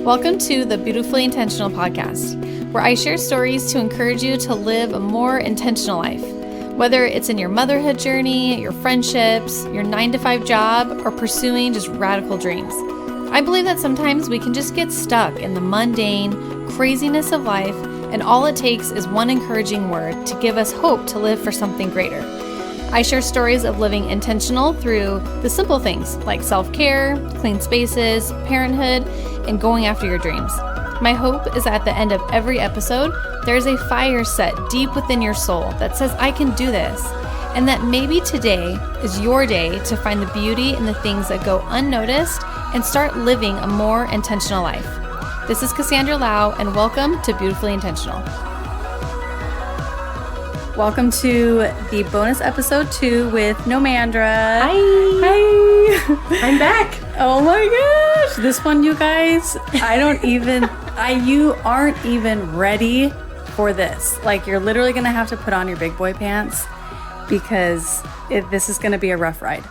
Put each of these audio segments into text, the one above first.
Welcome to the Beautifully Intentional podcast, where I share stories to encourage you to live a more intentional life. Whether it's in your motherhood journey, your friendships, your 9-to-5 job, or pursuing just radical dreams. I believe that sometimes we can just get stuck in the mundane craziness of life, and all it takes is one encouraging word to give us hope to live for something greater. I share stories of living intentional through the simple things like self-care, clean spaces, parenthood, and going after your dreams. My hope is at the end of every episode, there's a fire set deep within your soul that says, I can do this. And that maybe today is your day to find the beauty in the things that go unnoticed and start living a more intentional life. This is Cassandra Lau, and welcome to Beautifully Intentional. Welcome to the bonus episode 2 with Nomandra. Hi. I'm back. Oh my gosh. This one, you guys, you aren't even ready for this. Like, you're literally going to have to put on your big boy pants because this is going to be a rough ride.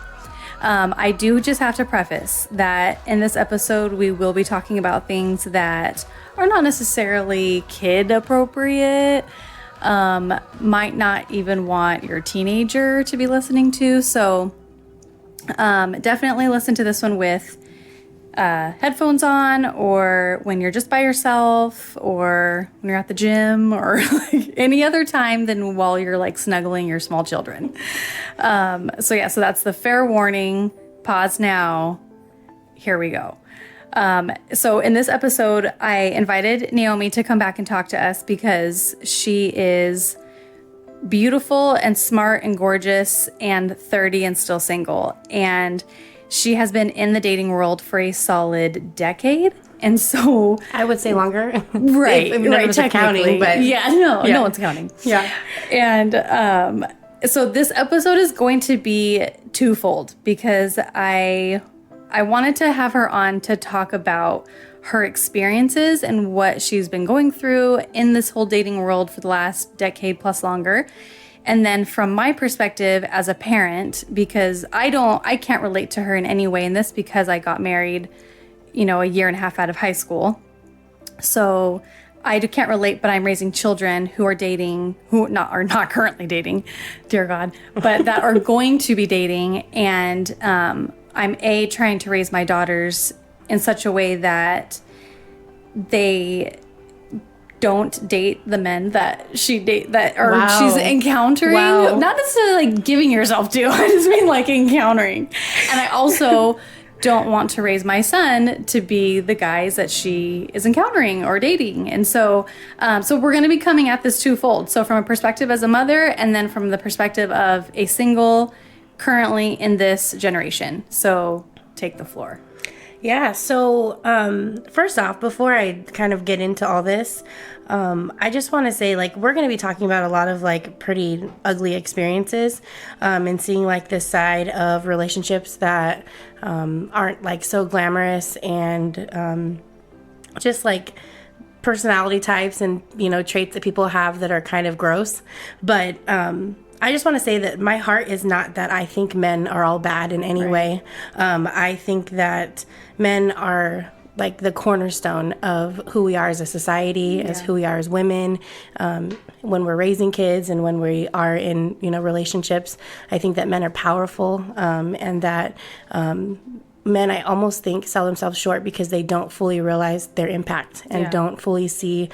I do just have to preface that in this episode, we will be talking about things that are not necessarily kid appropriate, might not even want your teenager to be listening to. So definitely listen to this one with headphones on, or when you're just by yourself, or when you're at the gym, or like any other time than while you're like snuggling your small children. So that's the fair warning. Pause now. Here we go. So in this episode, I invited Naomi to come back and talk to us because she is beautiful and smart and gorgeous and 30 and still single. And she has been in the dating world for a solid decade. And so I would say longer. Right. None of us are counting, but no one's counting. Yeah. And so this episode is going to be twofold because I wanted to have her on to talk about her experiences and what she's been going through in this whole dating world for the last decade plus longer. And then from my perspective as a parent, because I can't relate to her in any way in this because I got married, a year and a half out of high school. So I can't relate, but I'm raising children who are dating, who are not currently dating, dear God, but that are going to be dating. And I'm trying to raise my daughters in such a way that they don't date the men that she's encountering. Wow. Not necessarily like giving yourself to. I just mean like encountering. And I also don't want to raise my son to be the guys that she is encountering or dating. And so we're going to be coming at this twofold. So from a perspective as a mother, and then from the perspective of a single currently in this generation. So take the floor. Yeah. So first off, before I kind of get into all this, I just want to say, like, we're going to be talking about a lot of like pretty ugly experiences and seeing like this side of relationships that aren't like so glamorous, and just like personality types and, traits that people have that are kind of gross. But I just want to say that my heart is not that I think men are all bad in any way. I think that men are like the cornerstone of who we are as a society, as who we are as women, when we're raising kids and when we are in, relationships. I think that men are powerful, and that men, I almost think, sell themselves short because they don't fully realize their impact and don't fully see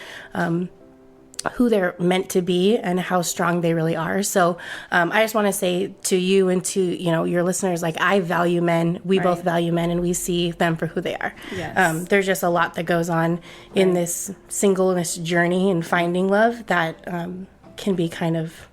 who they're meant to be and how strong they really are. So I just want to say to you and to, your listeners, like, I value men. We both value men, and we see them for who they are. Yes. There's just a lot that goes on in this singleness journey and finding love that can be kind of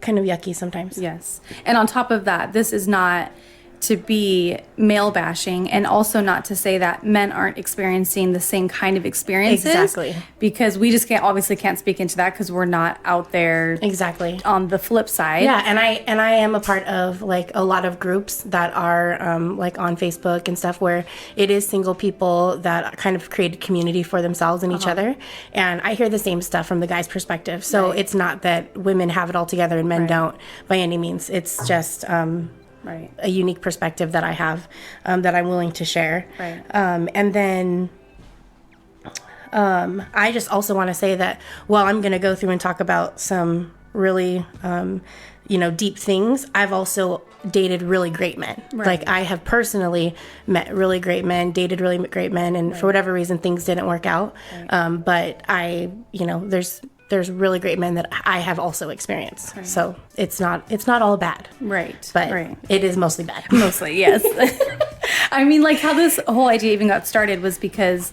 yucky sometimes. Yes. And on top of that, this is not to be male bashing, and also not to say that men aren't experiencing the same kind of experiences. Exactly. Because we just can't speak into that because we're not out there. Exactly. On the flip side. Yeah, and I am a part of like a lot of groups that are like on Facebook and stuff where it is single people that kind of create a community for themselves and each other. And I hear the same stuff from the guy's perspective. So it's not that women have it all together and men don't by any means. It's just a unique perspective that I have that I'm willing to share. Right. And then I just also want to say that while I'm going to go through and talk about some really, deep things, I've also dated really great men. Right. Like I have personally met really great men, dated really great men, and for whatever reason, things didn't work out. Right. But there's really great men that I have also experienced. Right. So it's not all bad. Right. But it is mostly bad. Mostly, yes. I mean, like how this whole idea even got started was because,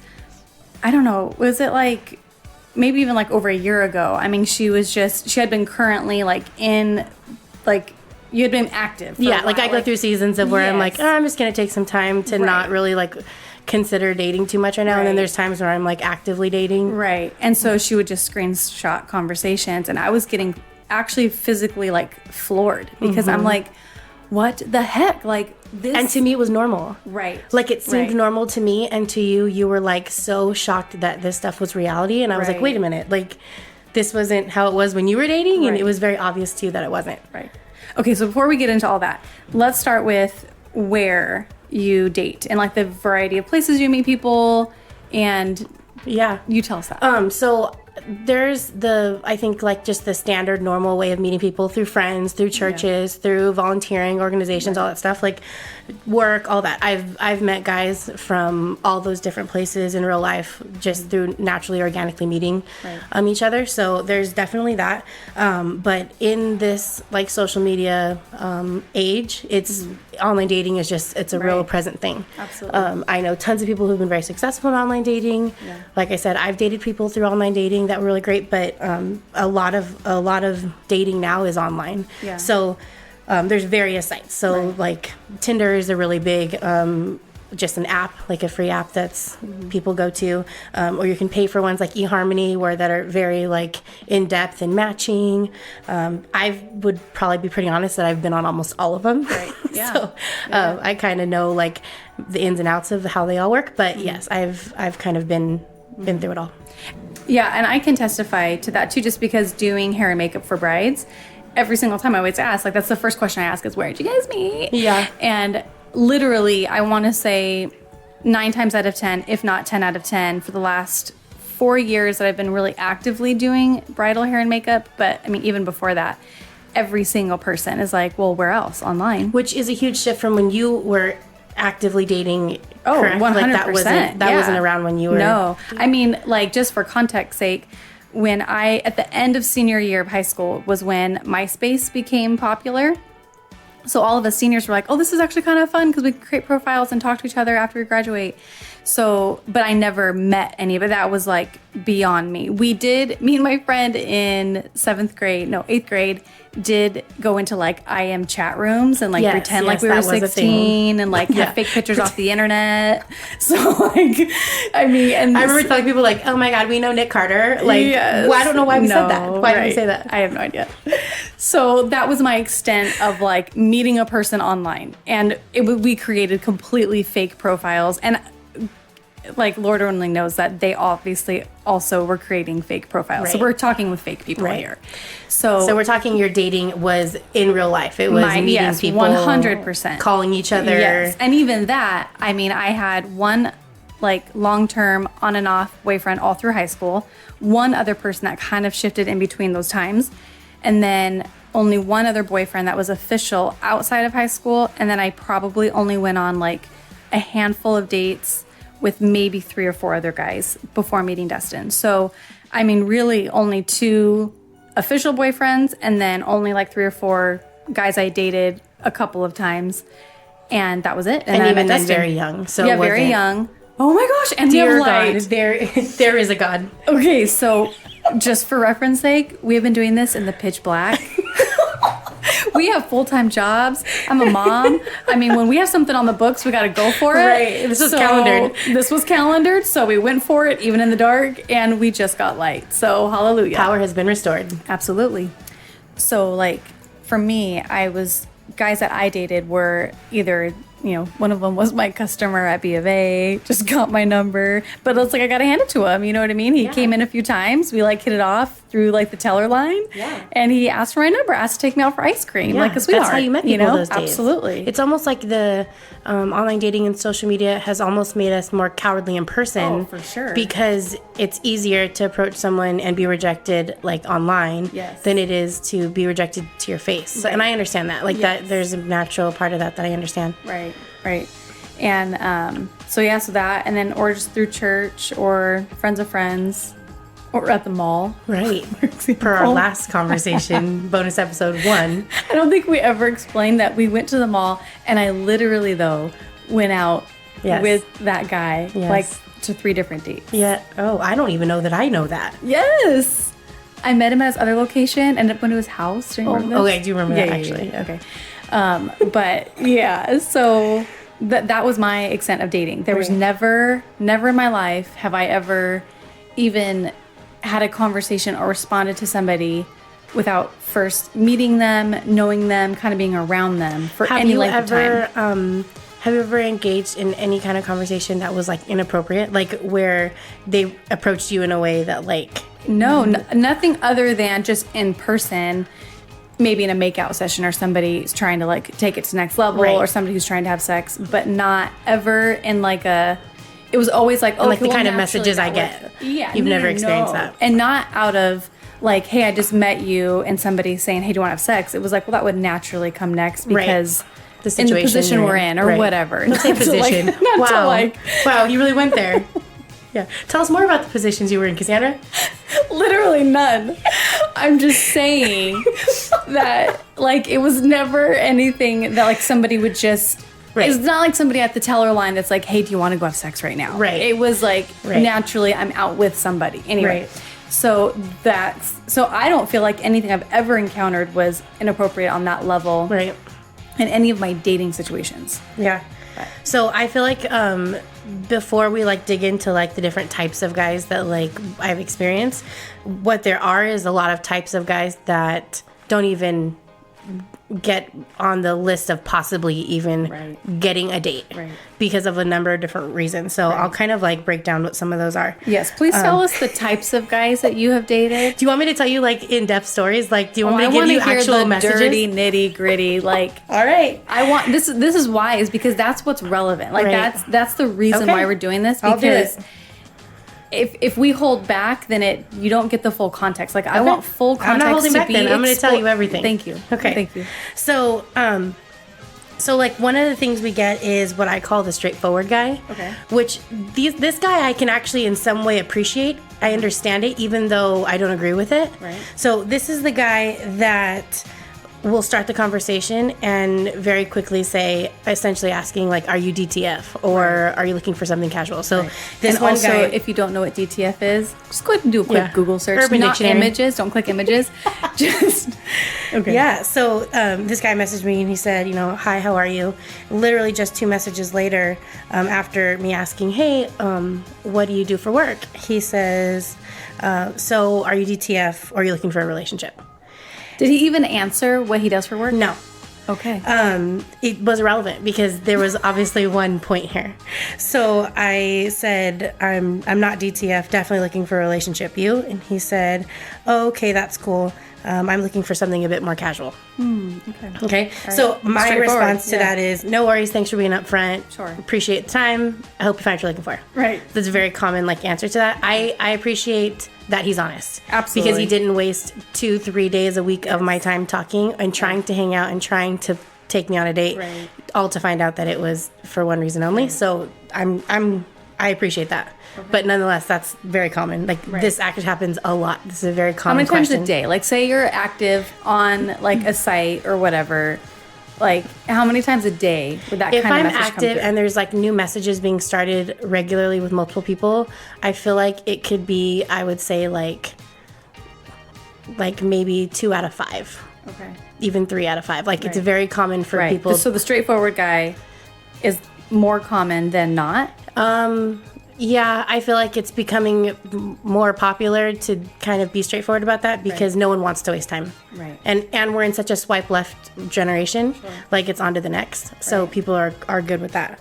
I don't know, was it like maybe even like over a year ago? I mean, she had been currently like in, like, you had been active. For a while. Like I go through seasons of where I'm like, I'm just going to take some time to not really like consider dating too much right now. And then there's times where I'm like actively dating. Right. And so she would just screenshot conversations, and I was getting actually physically like floored because I'm like, what the heck? Like this. And to me, it was normal. Right. Like it seemed normal to me, and to you, you were like so shocked that this stuff was reality. And I was like, wait a minute. Like this wasn't how it was when you were dating. And it was very obvious to you that it wasn't. Right. Okay. So before we get into all that, let's start with where you date and like the variety of places you meet people, and you tell us that. So there's I think like just the standard normal way of meeting people through friends, through churches, through volunteering organizations, all that stuff, like work, all that. I've met guys from all those different places in real life just through naturally, organically meeting each other. So there's definitely that. But in this like social media age, it's online dating is just, it's a real present thing. Absolutely. I know tons of people who've been very successful in online dating. Yeah. Like I said, I've dated people through online dating that were really great, but a lot of dating now is online. Yeah. So there's various sites. So like Tinder is a really big just an app, like a free app that's people go to, or you can pay for ones like eHarmony that are very like in depth and matching. I would probably be pretty honest that I've been on almost all of them. Right. Yeah. So I kind of know like the ins and outs of how they all work. But yes, I've kind of been through it all. Yeah, and I can testify to that too, just because doing hair and makeup for brides, every single time I always ask, like that's the first question I ask is, where'd you guys meet? Yeah. And literally, I want to say 9 times out of 10, if not 10 out of 10, for the last 4 years that I've been really actively doing bridal hair and makeup, but I mean, even before that, every single person is like, well, where else? Online. Which is a huge shift from when you were actively dating. Oh, correct? 100%. Like that wasn't around when you were. No. I mean, like, just for context sake, when at the end of senior year of high school was when MySpace became popular. So all of us seniors were like, oh, this is actually kind of fun because we can create profiles and talk to each other after we graduate. So, but I never met any of it. That was like beyond me. Me and my friend in 8th grade, did go into like IM chat rooms and like pretend like we were 16 and like have fake pictures off the internet. So like, I mean, and I remember telling people like, oh my God, we know Nick Carter. Like, well, I don't know why we said that. Why did we say that? I have no idea. So that was my extent of like meeting a person online, and we created completely fake profiles, and like Lord only knows that they obviously also were creating fake profiles. Right. So we're talking with fake people here. So we're talking your dating was in real life. It was meeting people, 100%, calling each other. Yes. And even that, I mean, I had one like long-term on and off boyfriend all through high school. One other person that kind of shifted in between those times. And then only one other boyfriend that was official outside of high school. And then I probably only went on like a handful of dates with maybe 3 or 4 other guys before meeting Dustin. So, I mean, really only 2 official boyfriends, and then only like 3 or 4 guys I dated a couple of times, and that was it. And even then, very young. So yeah, very young. Oh my gosh! And we have light. God, there is a God. Okay, so just for reference sake, we have been doing this in the pitch black. We have full-time jobs. I'm a mom. I mean, when we have something on the books, we got to go for it. Right. This was calendared. This was calendared, so we went for it, even in the dark, and we just got light. So, hallelujah. Power has been restored. Absolutely. So, like, for me, guys that I dated were either one of them was my customer at B of A, just got my number. But it's like, I got to hand it to him. You know what I mean? He came in a few times. We like hit it off through like the teller line. Yeah. And he asked for my number, asked to take me out for ice cream. Like a sweetheart. That's how you met people those days. Absolutely. It's almost like the online dating and social media has almost made us more cowardly in person. Oh, for sure. Because it's easier to approach someone and be rejected like online than it is to be rejected to your face. Right. And I understand that. Like that there's a natural part of that I understand. Right. And so that, and then or just through church or friends of friends or at the mall. Right. Per our last conversation, bonus episode 1. I don't think we ever explained that we went to the mall, and I literally, though, went out with that guy, like to 3 different dates. Yeah. Oh, I don't even know that I know that. Yes. I met him at his other location, ended up going to his house. Do you remember this? Okay, I do remember that, actually. Yeah. Okay. But so that was my extent of dating. There was never in my life have I ever even had a conversation or responded to somebody without first meeting them, knowing them, kind of being around them for any length of time. Have you ever engaged in any kind of conversation that was like inappropriate, like where they approached you in a way that like... No, nothing other than just in person, maybe in a makeout session, or somebody's trying to like take it to the next level, or somebody who's trying to have sex, but not ever in like a... It was always like, like the kind of messages I get. Yeah. You've never experienced that. And not out of like, hey, I just met you, and somebody saying, hey, do you want to have sex? It was like, well, that would naturally come next because the situation in the position we're in, or whatever. Don't say position. Wow, you really went there. Yeah. Tell us more about the positions you were in, Cassandra. Literally none. I'm just saying that like it was never anything that like somebody would just... Right. It's not like somebody at the teller line that's like, hey, do you want to go have sex right now? Right. It was like, naturally, I'm out with somebody. Anyway, so I don't feel like anything I've ever encountered was inappropriate on that level. Right. In any of my dating situations. Yeah. So I feel like before we like dig into like the different types of guys that like I've experienced, what there are is a lot of types of guys that don't even get on the list of possibly even getting a date because of a number of different reasons. So I'll kind of like break down what some of those are. Yes, please tell us the types of guys that you have dated. Do you want me to tell you like in-depth stories? Like, do you want me to give you actual messages? Dirty, nitty gritty. Like, all right, I want this. This is why is because that's what's relevant. Like that's the reason why we're doing this, because if we hold back, then you don't get the full context. Like I want full context. I'm not holding back. Then I'm going to tell you everything. Thank you. Okay. Thank you. So, so like one of the things we get is what I call the straightforward guy. Okay. Which this guy I can actually in some way appreciate. I understand it, even though I don't agree with it. Right. So this is the guy that will start the conversation and very quickly say, essentially asking like, are you DTF or are you looking for something casual? So this and one also, guy, if you don't know what DTF is, just go ahead and do a quick Google search. Urban Not Dictionary. Images. Don't click images. Just okay. Yeah. So this guy messaged me and he said, hi, how are you? Literally just 2 messages later, after me asking, hey, what do you do for work? He says, so are you DTF or are you looking for a relationship? Did he even answer what he does for work? No. Okay. It was irrelevant because there was obviously one point here. So I said, I'm not DTF, definitely looking for a relationship. You? And he said, oh, okay, that's cool. I'm looking for something a bit more casual. Okay. Right. So my response to that is, no worries. Thanks for being upfront. Sure. Appreciate the time. I hope you find what you're looking for. Right. That's a very common answer to that. I appreciate that he's honest. Absolutely. Because he didn't waste 2-3 days a week of my time talking and trying to hang out and trying to take me on a date, all to find out that it was for one reason only. So I appreciate that. Okay. But nonetheless, that's very common. This actually happens a lot. This is a very common question. How many times a day? Like, say you're active on a site or whatever. Like, how many times a day would that kind of message come through? If I'm active and there's new messages being started regularly with multiple people, I feel like it could be, I would say maybe 2 out of 5. Okay. Even 3 out of 5. It's very common for people. So the straightforward guy is more common than not? Yeah, I feel like it's becoming more popular to kind of be straightforward about that because no one wants to waste time. Right. And we're in such a swipe left generation, like it's on to the next. So people are good with that.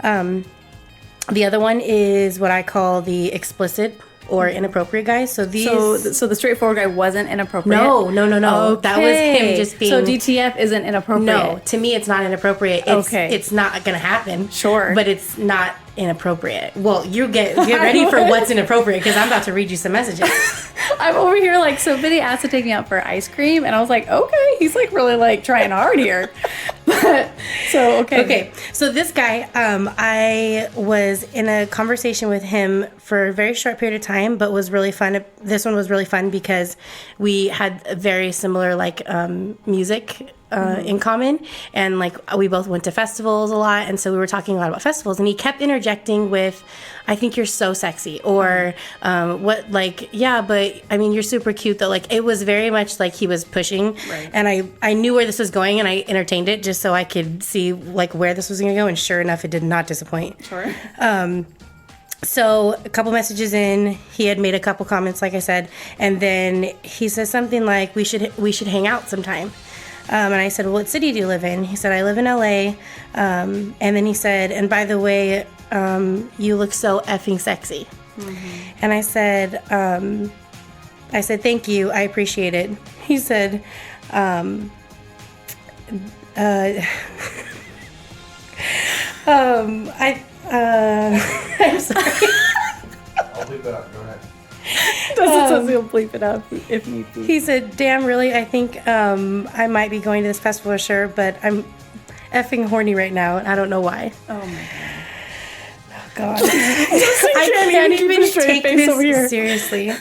The other one is what I call the explicit or inappropriate guys. So these. So the straightforward guy wasn't inappropriate. No. Okay. That was him just being. So DTF isn't inappropriate. No, to me it's not inappropriate. It's not gonna happen. Sure. But it's not inappropriate. Well, you get ready for what's inappropriate because I'm about to read you some messages. I'm over here like somebody asked to take me out for ice cream, and I was like, okay, he's like really like trying hard here. Okay. So this guy, I was in a conversation with him for a very short period of time, but was really fun. This one was really fun because we had a very similar like music in common, and like we both went to festivals a lot, and so we were talking a lot about festivals, and he kept interjecting with, I think you're so sexy, or what, like, yeah, but I mean you're super cute though. Like it was very much like he was pushing, and I knew where this was going, and I entertained it just so I could see like where this was going to go, and sure enough it did not disappoint. Sure. So a couple messages in, he had made a couple comments, like I said, and then he says something like, we should hang out sometime. And I said, well, what city do you live in? He said, I live in LA. And then he said, and by the way, you look so effing sexy. Mm-hmm. And I said, thank you. I appreciate it. He said, I'm sorry. I'll bleep it out. Go ahead. He'll bleep it up if need be. He said, damn, really? I think I might be going to this festival, sure, but I'm effing horny right now, and I don't know why. Oh, my God. I can't even take this seriously.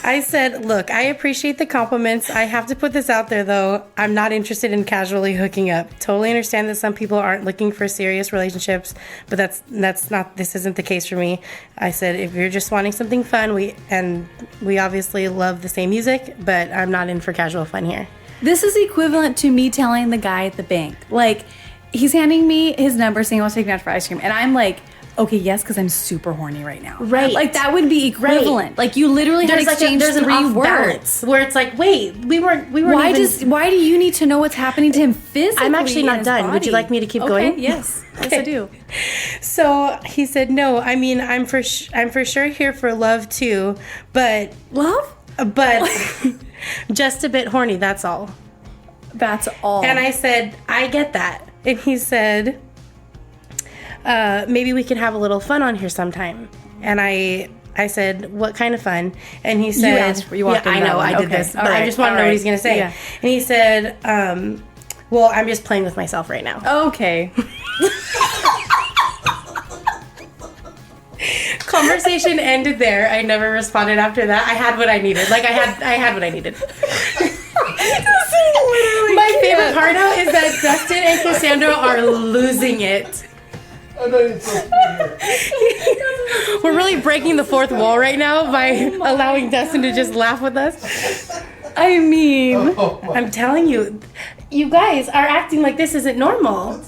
I said, look, I appreciate the compliments. I have to put this out there, though. I'm not interested in casually hooking up. Totally understand that some people aren't looking for serious relationships, but this isn't the case for me. I said, if you're just wanting something fun, we obviously love the same music, but I'm not in for casual fun here. This is equivalent to me telling the guy at the bank, like, he's handing me his number saying he wants to take me out for ice cream, and I'm like, okay, yes, because I'm super horny right now. Right. Like, that would be equivalent. Right. Like, you literally had exchanged there's 3 words. Where it's like, wait, we weren't why do you need to know what's happening to him physically? I'm actually not done. Body? Would you like me to keep going? Yes. Yes, I do. So he said, no, I mean, I'm for sure here for love, too, but... Love? But just a bit horny, that's all. That's all. And I said, I get that. And he said... maybe we could have a little fun on here sometime. And I said, what kind of fun? And he said, you walked in I know, I did this, but I just want to know what he's going to say. Yeah. And he said, well, I'm just playing with myself right now. Okay. Conversation ended there. I never responded after that. I had what I needed. Like, I had what I needed. My favorite part now is that Dustin and Cassandra are losing it. I know it's so sweet here. We're really breaking the fourth wall right now by allowing Dustin to just laugh with us. I mean, I'm telling you, you guys are acting like this isn't normal.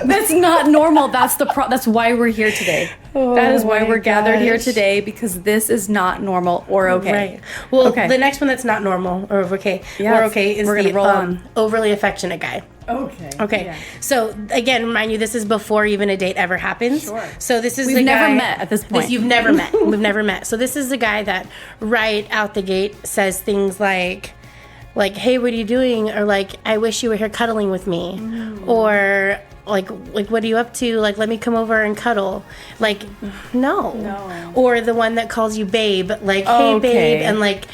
That's not normal. That's why we're here today. That is why we're gathered here today, because this is not normal or okay. Right. Well, the next one that's not normal or okay is the overly affectionate guy. Okay. Yeah. So again, remind you, this is before even a date ever happens. Sure. So this is We've the guy. never met at this point. You've never met. We've never met. So this is the guy that right out the gate says things like, hey, what are you doing? Or like, I wish you were here cuddling with me. Or like what are you up to? Like, let me come over and cuddle. Like, no. Or the one that calls you babe, like, hey babe, and like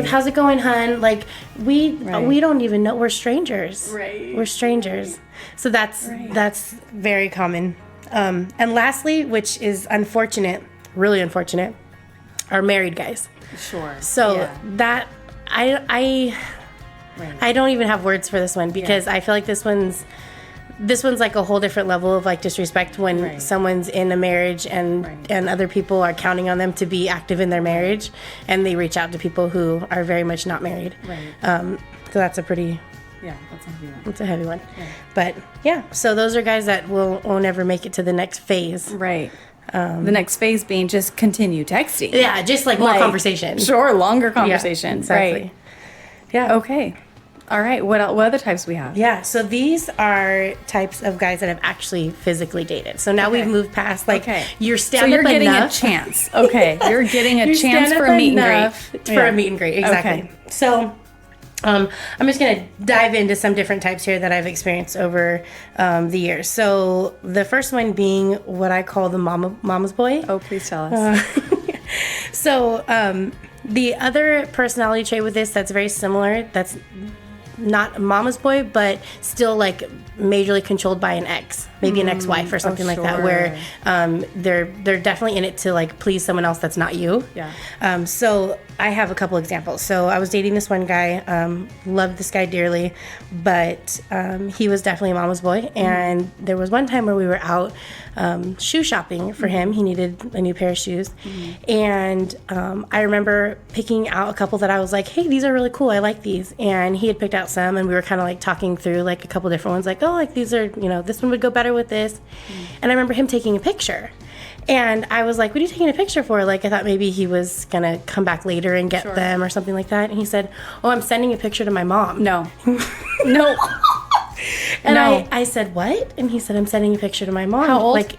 how's it going, hun? Like, we don't even know, we're strangers. Right. We're strangers. So that's very common. And lastly, which is unfortunate, really unfortunate, are married guys. Sure. So that I don't even have words for this one, because I feel like this one's like a whole different level of like disrespect when someone's in a marriage and other people are counting on them to be active in their marriage, and they reach out to people who are very much not married. So that's a pretty that's a heavy one. It's a heavy one. But so those are guys that will never make it to the next phase. Right. The next phase being just continue texting. Yeah, just like more conversation. Sure, longer conversation. Yeah, exactly. Right. Yeah. Okay. All right. What other types we have? Yeah, so these are types of guys that I've actually physically dated. So now we've moved past you're So stand you're up getting enough. a chance. Okay. You're getting a You're chance stand for up a meet and enough great. For a meet and greet, exactly. Okay. So I'm just going to dive into some different types here that I've experienced over the years. So the first one being what I call the mama's boy. Oh, please tell us. So the other personality trait with this that's very similar, that's not mama's boy, but still like majorly controlled by an ex, maybe an ex-wife or something like that, where they're definitely in it to like please someone else that's not you. Yeah. So I have a couple examples. So I was dating this one guy, loved this guy dearly, but he was definitely a mama's boy. And there was one time where we were out shoe shopping for him. He needed a new pair of shoes. And I remember picking out a couple that I was like, hey, these are really cool. I like these. And he had picked out some, and we were kind of like talking through like a couple different ones, like, oh, like these are, this one would go better with this. And I remember him taking a picture. And I was like, what are you taking a picture for? Like, I thought maybe he was going to come back later and get them or something like that. And he said, oh, I'm sending a picture to my mom. No. No. And No. I said, what? And he said, I'm sending a picture to my mom. How old? Like,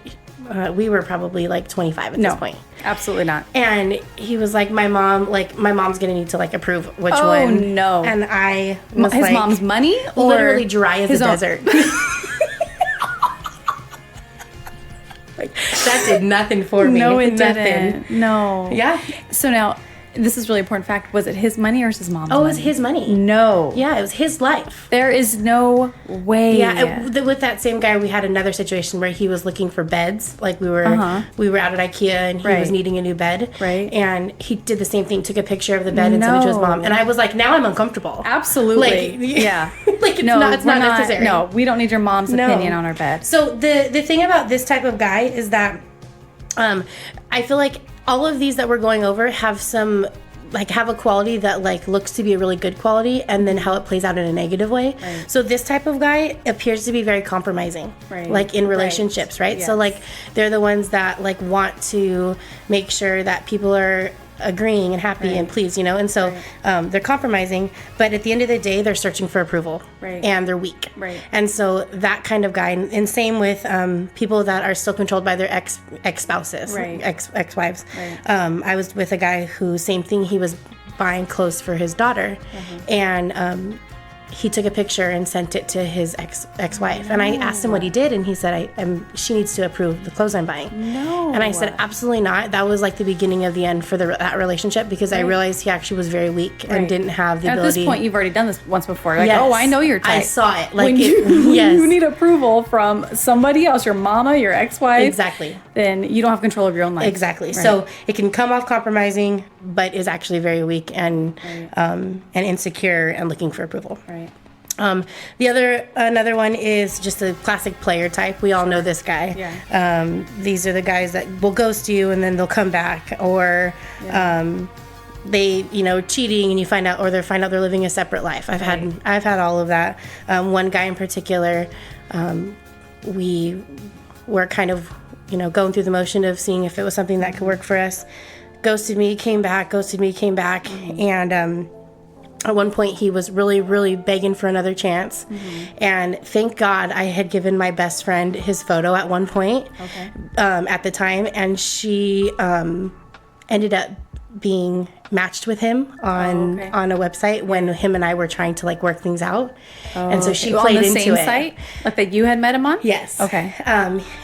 we were probably like 25 at this point. Absolutely not. And he was like, my mom's going to need to like approve which one. Oh, no. And I was His like, mom's money? Or literally dry as a his own- desert. Like, that did nothing for me. No, it Nothing. didn't. No. Yeah. So now, this is really important fact. Was it his money or his mom's money? Oh, it was his money. No. Yeah, it was his life. There is no way. Yeah, with that same guy, we had another situation where he was looking for beds. Like we were out at IKEA, and he was needing a new bed. Right. And he did the same thing, took a picture of the bed and sent it to his mom. And I was like, now I'm uncomfortable. Absolutely. Like, yeah. Like it's not necessary. No, we don't need your mom's opinion on our bed. So the thing about this type of guy is that I feel like all of these that we're going over have some have a quality that like looks to be a really good quality, and then how it plays out in a negative way. Right. So this type of guy appears to be very compromising, like in relationships, right? Yes. So like they're the ones that like want to make sure that people are agreeing and happy and pleased, and so they're compromising, but at the end of the day they're searching for approval, and they're weak, and so that kind of guy, and same with people that are still controlled by their ex-spouses, ex-wives. I was with a guy who, same thing, he was buying clothes for his daughter, and he took a picture and sent it to his ex-wife. And I asked him what he did, and he said, she needs to approve the clothes I'm buying. No. And I said, absolutely not. That was like the beginning of the end for that relationship, because I realized he actually was very weak and didn't have the ability. At this point, you've already done this once before. Like, oh, I know your type. I saw it. Like, when you need approval from somebody else, your mama, your ex-wife. Exactly. Then you don't have control of your own life. Exactly. So it can come off compromising, but is actually very weak and insecure and looking for approval. Right. Another one is just a classic player type. We all know this guy. Yeah. These are the guys that will ghost you and then they'll come back, or they cheating, and you find out they're living a separate life. I've had all of that. One guy in particular, we were kind of going through the motion of seeing if it was something that could work for us. Ghosted me, came back, and at one point, he was really, really begging for another chance. And thank God I had given my best friend his photo at one point at the time. And she ended up being matched with him on a website when him and I were trying to work things out. And so she played into it. On the same site? Like that you had met him on? Yes. Okay.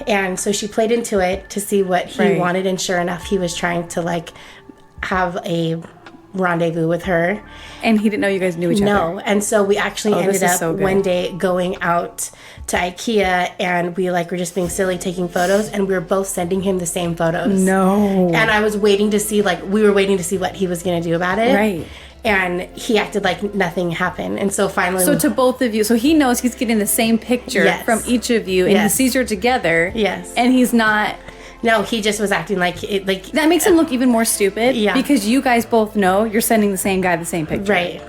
And so she played into it to see what he wanted. And sure enough, he was trying to have a rendezvous with her. And he didn't know you guys knew each other? No. And so we actually ended up one day going out to IKEA, and we were just being silly taking photos, and we were both sending him the same photos. No. And I was waiting to see we were waiting to see what he was going to do about it. Right. And he acted like nothing happened. And so finally... So to both of you, so he knows he's getting the same picture from each of you, and he sees you together. Yes. And he's not... No, he just was acting like it. That makes him look even more stupid. Yeah. Because you guys both know you're sending the same guy the same picture. Right.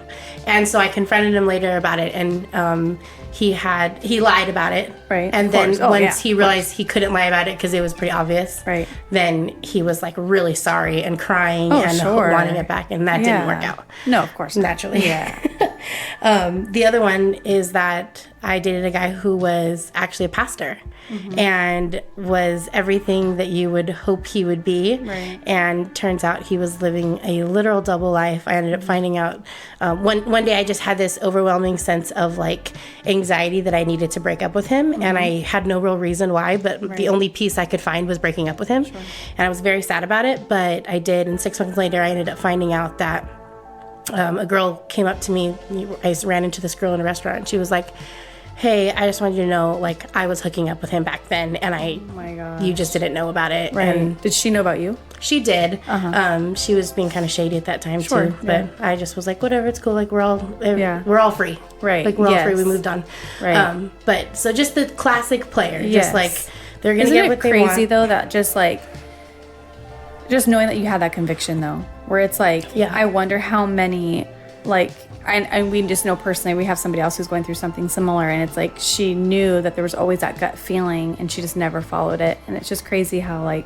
And so I confronted him later about it, and he lied about it. Right, And of then course. Oh, once yeah, he realized he couldn't lie about it because it was pretty obvious. Right. Then he was like really sorry and crying Oh, and sure. wanting it back, and that didn't work out. No, of course not. Naturally. Yeah. The other one is that I dated a guy who was actually a pastor and was everything that you would hope he would be. Right. And turns out he was living a literal double life. I ended up finding out one day I just had this overwhelming sense of like anxiety that I needed to break up with him. And I had no real reason why, but the only peace I could find was breaking up with him. Sure. And I was very sad about it, but I did. And 6 months later, I ended up finding out that a girl came up to me. I ran into this girl in a restaurant, and she was like, hey, I just wanted you to know, like, I was hooking up with him back then, and oh my gosh. you just didn't know about it. Right. And did she know about you? she did. She was being kind of shady at that time too, but I just was like, whatever, it's cool. Like we're all free. Right. Like we're all free. We moved on. Right. But so just the classic player, Yes. just like they're gonna Isn't get it what they want. crazy though that just knowing that you had that conviction though, where it's like, I wonder how many and we just know personally, we have somebody else who's going through something similar, and it's like she knew that there was always that gut feeling and she just never followed it. And it's just crazy how like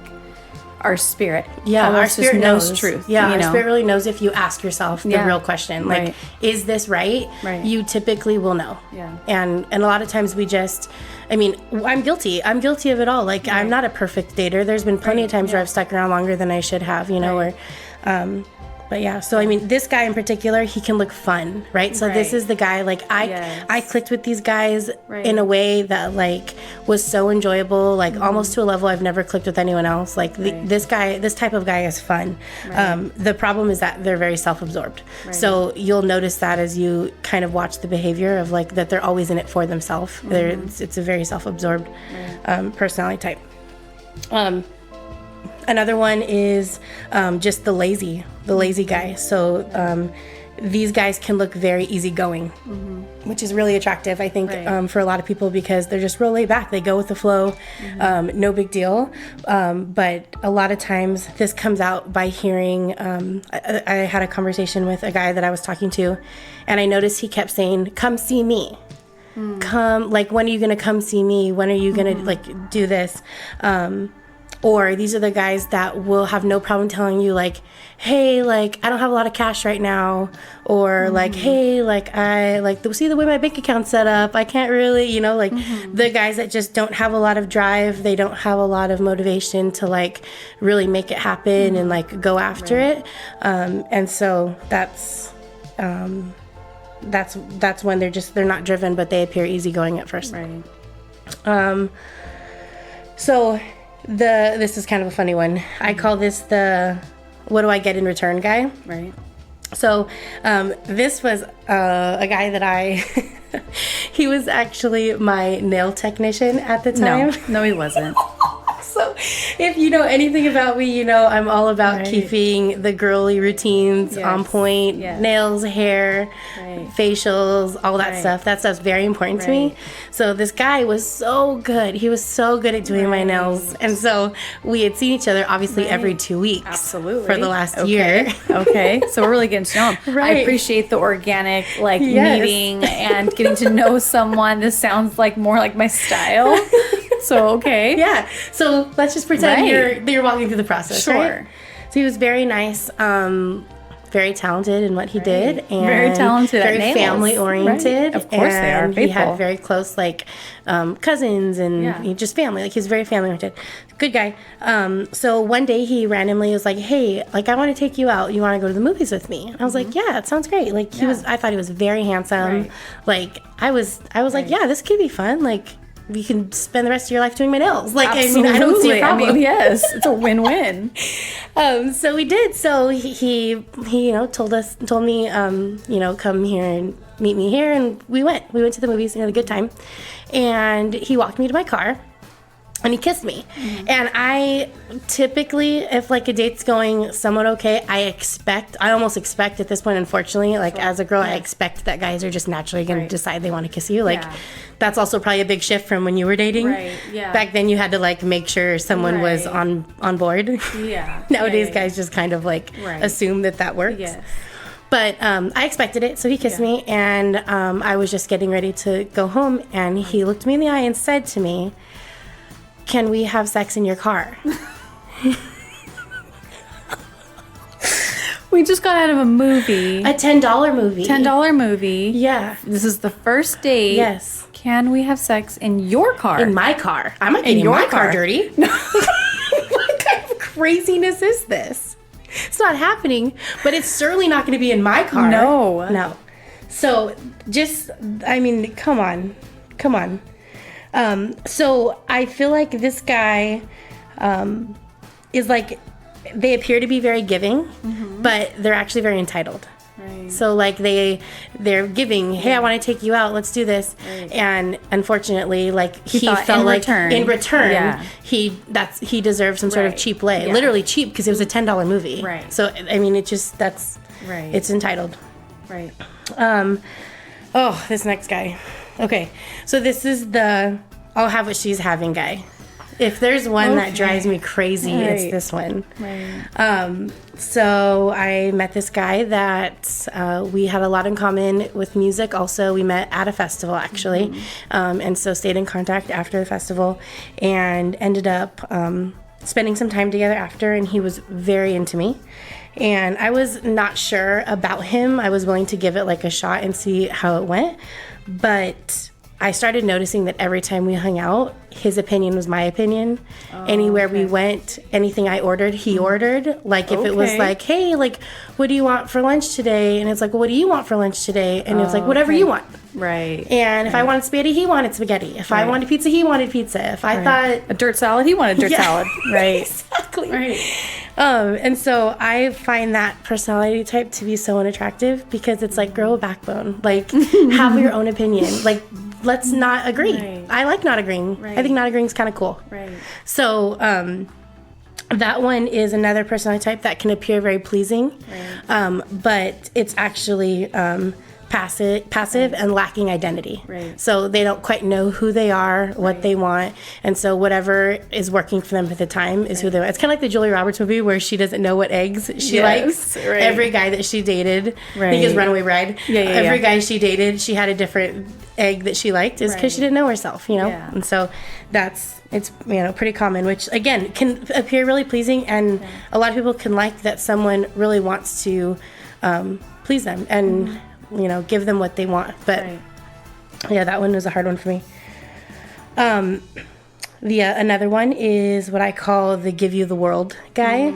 our spirit our spirit just knows truth. Yeah, our spirit really knows if you ask yourself the real question, like, Right. is this right? Right. You typically will know. Yeah. And a lot of times we just, I mean, I'm guilty of it all. Like I'm not a perfect dater. There's been plenty of times where I've stuck around longer than I should have, or but yeah, so I mean, this guy in particular, he can look fun, right? So this is the guy, like I clicked with these guys in a way that like was so enjoyable, like almost to a level I've never clicked with anyone else. Like this type of guy is fun. The problem is that they're very self-absorbed. So you'll notice that as you kind of watch the behavior of like that they're always in it for themselves. It's a very self-absorbed personality type. Another one is just the lazy guy. So these guys can look very easygoing, which is really attractive, I think, for a lot of people because they're just real laid back. They go with the flow, no big deal. But a lot of times this comes out by hearing, I had a conversation with a guy that I was talking to, and I noticed he kept saying, come see me. Come, like, when are you going to come see me? When are you going to, like, do this? Or these are the guys that will have no problem telling you, like, hey, like, I don't have a lot of cash right now. Or, like, hey, like, I, like, see the way my bank account's set up. I can't really, like, the guys that just don't have a lot of drive. They don't have a lot of motivation to, like, really make it happen and, like, go after it. And so that's when they're not driven, but they appear easygoing at first. Right. So this is kind of a funny one. I call this the what do I get in return guy. Right. So this was a guy that he was actually my nail technician at the time. No, he wasn't. So if you know anything about me, I'm all about keeping the girly routines on point, nails, hair, facials, all that stuff. That stuff's very important to me. So this guy was so good. He was so good at doing my nails. And so we had seen each other obviously every 2 weeks. Absolutely. For the last year. Okay. So we're really getting to know him. I appreciate the organic meeting and getting to know someone. This sounds like more like my style. So, okay. Yeah. So let's just pretend you're walking through the process. Sure. Right? So he was very nice, very talented in what he did, and very talented, very at family oriented. Right. Of course, they are. He had very close cousins and just family. Like he's very family oriented. Good guy. So one day he randomly was like, "Hey, like I want to take you out. You want to go to the movies with me?" And I was like, "Yeah, it sounds great." Like I thought he was very handsome. Right. Like I was like, "Yeah, this could be fun." Like. You can spend the rest of your life doing my nails. Like, absolutely. I don't see a problem. Yes, it's a win-win. So we did. So he told me, come here and meet me here. And we went to the movies and had a good time. And he walked me to my car. And he kissed me. And I typically, if like a date's going somewhat okay, I almost expect at this point, unfortunately, like as a girl, I expect that guys are just naturally going to decide they want to kiss you. Like that's also probably a big shift from when you were dating. Right, yeah. Back then you had to like make sure someone was on board. Yeah. Nowadays guys just kind of like assume that works. Yes. But I expected it, so he kissed me, and I was just getting ready to go home, and he looked me in the eye and said to me, "Can we have sex in your car?" We just got out of a movie. A $10 movie. $10 movie. Yeah. This is the first date. Yes. Can we have sex in your car? In my car. I'm not getting my car dirty. What kind of craziness is this? It's not happening, but it's certainly not going to be in my car. No. So just, I mean, come on. So I feel like this guy is like, they appear to be very giving, but they're actually very entitled. Right. So like they're giving, hey, I want to take you out, let's do this. Right. And unfortunately, like he thought felt in like return. in return, Yeah. he deserved some sort of Right. cheap lay. Yeah. Literally cheap, because it was a $10 movie. Right. So I mean, Right. it's entitled. Right. Oh, this next guy. Okay, so this is the I'll have what she's having guy. If there's one that drives me crazy, it's Right. this one. Right. So I met this guy that we had a lot in common with music. Also, we met at a festival, actually. And so stayed in contact after the festival and ended up spending some time together after, and he was very into me. And I was not sure about him. I was willing to give it like a shot and see how it went. But I started noticing that every time we hung out, his opinion was my opinion. Anywhere we went, anything I ordered, he ordered. Like if it was Okay. like, hey, like, what do you want for lunch today? And it's like, well, what do you want for lunch today? And it's like, whatever you want. Right. And if I wanted spaghetti, he wanted spaghetti. If I wanted pizza, he wanted pizza. If I thought A dirt salad. He wanted dirt Yeah. salad. Right. exactly. Right. And so I find that personality type to be so unattractive, because it's like, grow a backbone. Like, have your own opinion. Like, let's not agree. Right. I like not agreeing. Right. I think not agreeing is kind of cool. Right. So that one is another personality type that can appear very pleasing, but it's actually passive and lacking identity. Right. So they don't quite know who they are, what they want, and so whatever is working for them at the time is who they want. It's kind of like the Julia Roberts movie where she doesn't know what eggs she likes. Right. Every guy that she dated, I think it's Right. Runaway Bride. Yeah, Every guy she dated, she had a different egg that she liked, is because she didn't know herself, you know. Yeah. And so it's pretty common, which again can appear really pleasing, and a lot of people can like that someone really wants to please them and give them what they want. But yeah, that one was a hard one for me. The another one is what I call the give you the world guy.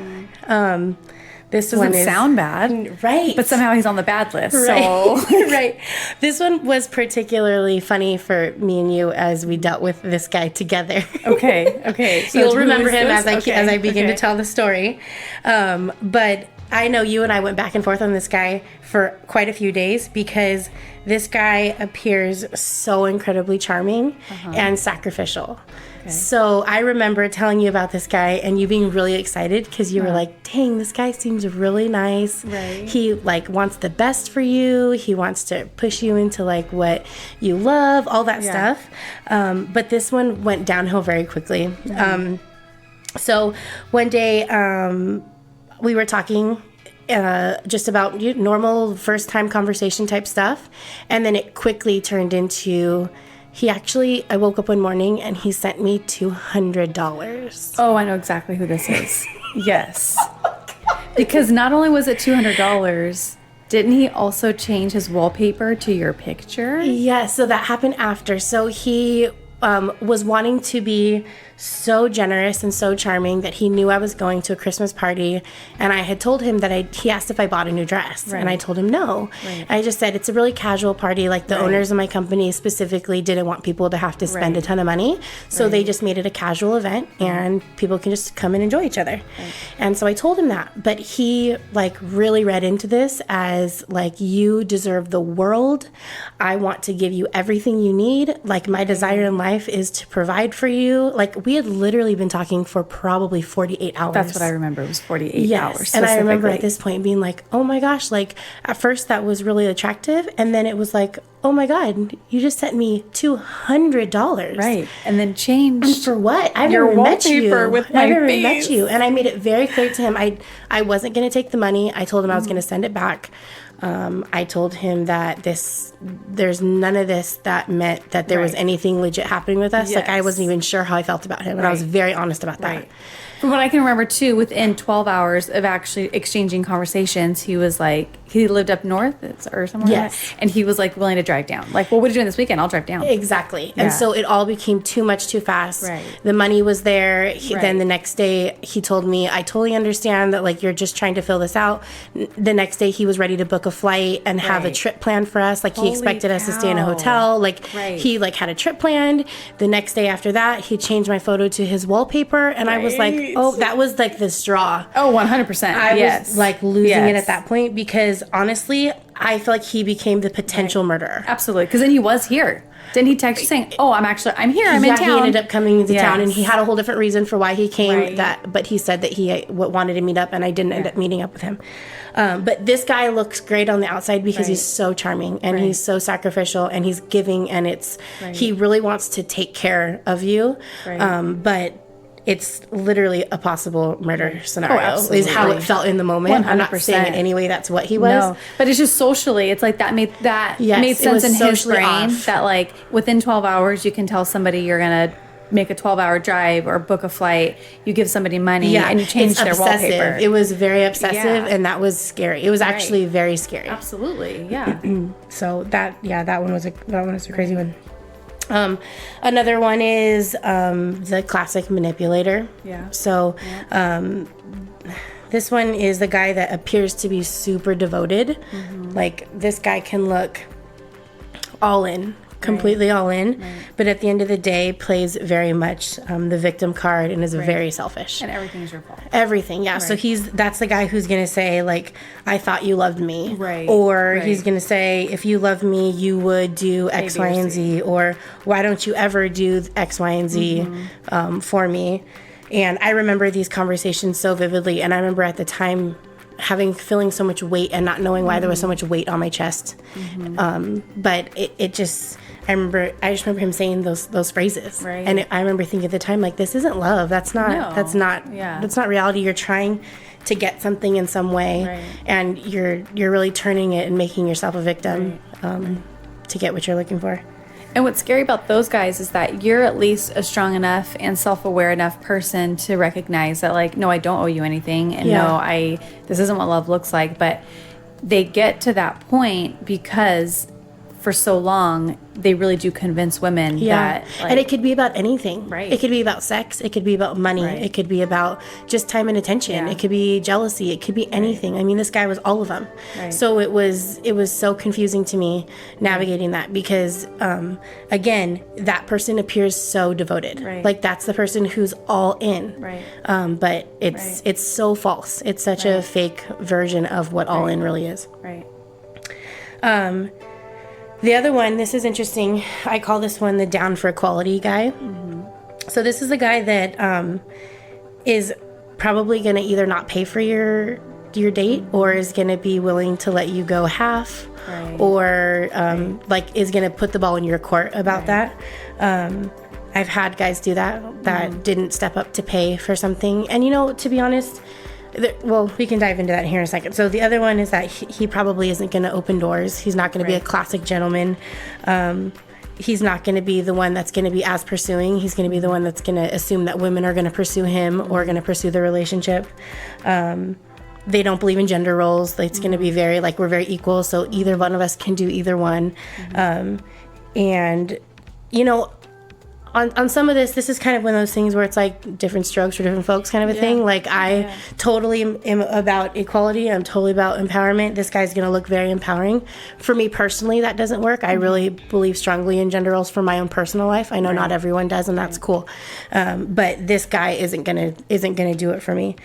This Doesn't one is sound bad. right, But somehow he's on the bad list. Right. So right. This one was particularly funny for me and you as we dealt with this guy together. Okay. So You'll who remember is him this? as I begin to Okay. tell the story. But I know you and I went back and forth on this guy for quite a few days, because this guy appears so incredibly charming and sacrificial. So I remember telling you about this guy and you being really excited, because you were like, dang, this guy seems really nice. Right. He like wants the best for you. He wants to push you into like what you love, all that stuff. But this one went downhill very quickly. So one day we were talking just about normal first time conversation type stuff. And then it quickly turned into, I woke up one morning and he sent me $200. Oh, I know exactly who this is. Yes. Because not only was it $200, didn't he also change his wallpaper to your picture? Yeah, so that happened after. So he was wanting to be so generous and so charming that he knew I was going to a Christmas party, and I had told him that he asked if I bought a new dress, and I told him no. I just said it's a really casual party. Like the owners of my company specifically didn't want people to have to spend a ton of money, so they just made it a casual event, and people can just come and enjoy each other. And so I told him that, but he like really read into this as like, you deserve the world. I want to give you everything you need. Like my desire in life is to provide for you. Like we had literally been talking for probably 48 hours. That's what I remember. It was 48 hours. And I remember at specifically. this point being like, oh my gosh, like at first that was really attractive. And then it was like, oh my God, you just sent me $200. Right. And then changed. For what? I've Your never met you. wallpaper with my I've never face. met you. And I made it very clear to him I wasn't going to take the money. I told him I was going to send it back. I told him that there's none of this that meant that there was anything legit happening with us. Like, I wasn't even sure how I felt about him. And I was very honest about that. From what I can remember, too, within 12 hours of actually exchanging conversations, he was like, he lived up north or somewhere. Yes. And he was like willing to drive down. Like, well, what are you doing this weekend? I'll drive down. Exactly. And so it all became too much too fast. Right. The money was there. Then the next day he told me, I totally understand that, like, you're just trying to fill this out. The next day he was ready to book a flight and have a trip planned for us. Like, he expected us to stay in a hotel. Like, he like had a trip planned. The next day after that, he changed my photo to his wallpaper. And I was like, oh, that was like the straw. Oh, 100%. I was like losing it at that point, because honestly, I feel like he became the potential murderer. Absolutely. Because then he was here. Didn't he text you saying, oh, I'm here, I'm in town? He ended up coming to town, and he had a whole different reason for why he came, but he said that he wanted to meet up, and I didn't end up meeting up with him. But this guy looks great on the outside because he's so charming, and he's so sacrificial, and he's giving, and he really wants to take care of you. But it's literally a possible murder scenario, is how it felt in the moment. 100%. I'm not saying in any way that's what he was. No, but it's just socially, it's like that made sense in his brain that, like, within 12 hours you can tell somebody you're gonna make a 12-hour drive or book a flight. You give somebody money and you change their wallpaper. It was very obsessive, and that was scary. It was actually very scary. Absolutely, yeah. So that one was a crazy one. Another one is the classic manipulator. Yeah. So this one is the guy that appears to be super devoted. Like, this guy can look all in, completely all in, but at the end of the day plays very much the victim card and is very selfish. And everything's your fault. Everything, yeah. So that's the guy who's gonna say, like, I thought you loved me. Or he's gonna say, if you loved me, you would do X, Y, and Z. Or why don't you ever do X, Y, and Z for me? And I remember these conversations so vividly, and I remember at the time feeling so much weight and not knowing why there was so much weight on my chest. But it just, I just remember him saying those phrases. And I remember thinking at the time, like, this isn't love. That's not reality. You're trying to get something in some way, and you're really turning it and making yourself a victim to get what you're looking for. And what's scary about those guys is that you're at least a strong enough and self-aware enough person to recognize that, like, no, I don't owe you anything, and this isn't what love looks like. But they get to that point because for so long they really do convince women that, like, and it could be about anything. It could be about sex, it could be about money, it could be about just time and attention, it could be jealousy, it could be anything. I mean, this guy was all of them. So it was so confusing to me navigating that, because again, that person appears so devoted. Like, that's the person who's all in. But it's so false. It's such a fake version of what all in really is. The other one, this is interesting. I call this one the down for equality guy. So this is the guy that is probably going to either not pay for your date, or is going to be willing to let you go half, or like, is going to put the ball in your court about that. I've had guys do that didn't step up to pay for something. And, to be honest, well, we can dive into that here in a second. So the other one is that he probably isn't going to open doors. He's not going to be a classic gentleman. He's not going to be the one that's going to be as pursuing. He's going to be the one that's going to assume that women are going to pursue him or going to pursue the relationship. They don't believe in gender roles. It's going to be very, like, we're very equal, so either one of us can do either one. And, on some of this is kind of one of those things where it's like different strokes for different folks kind of a thing. Like, I totally am about equality. I'm totally about empowerment. This guy's going to look very empowering. For me personally, that doesn't work. I really believe strongly in gender roles for my own personal life. I know not everyone does, and that's cool. But this guy isn't gonna do it for me.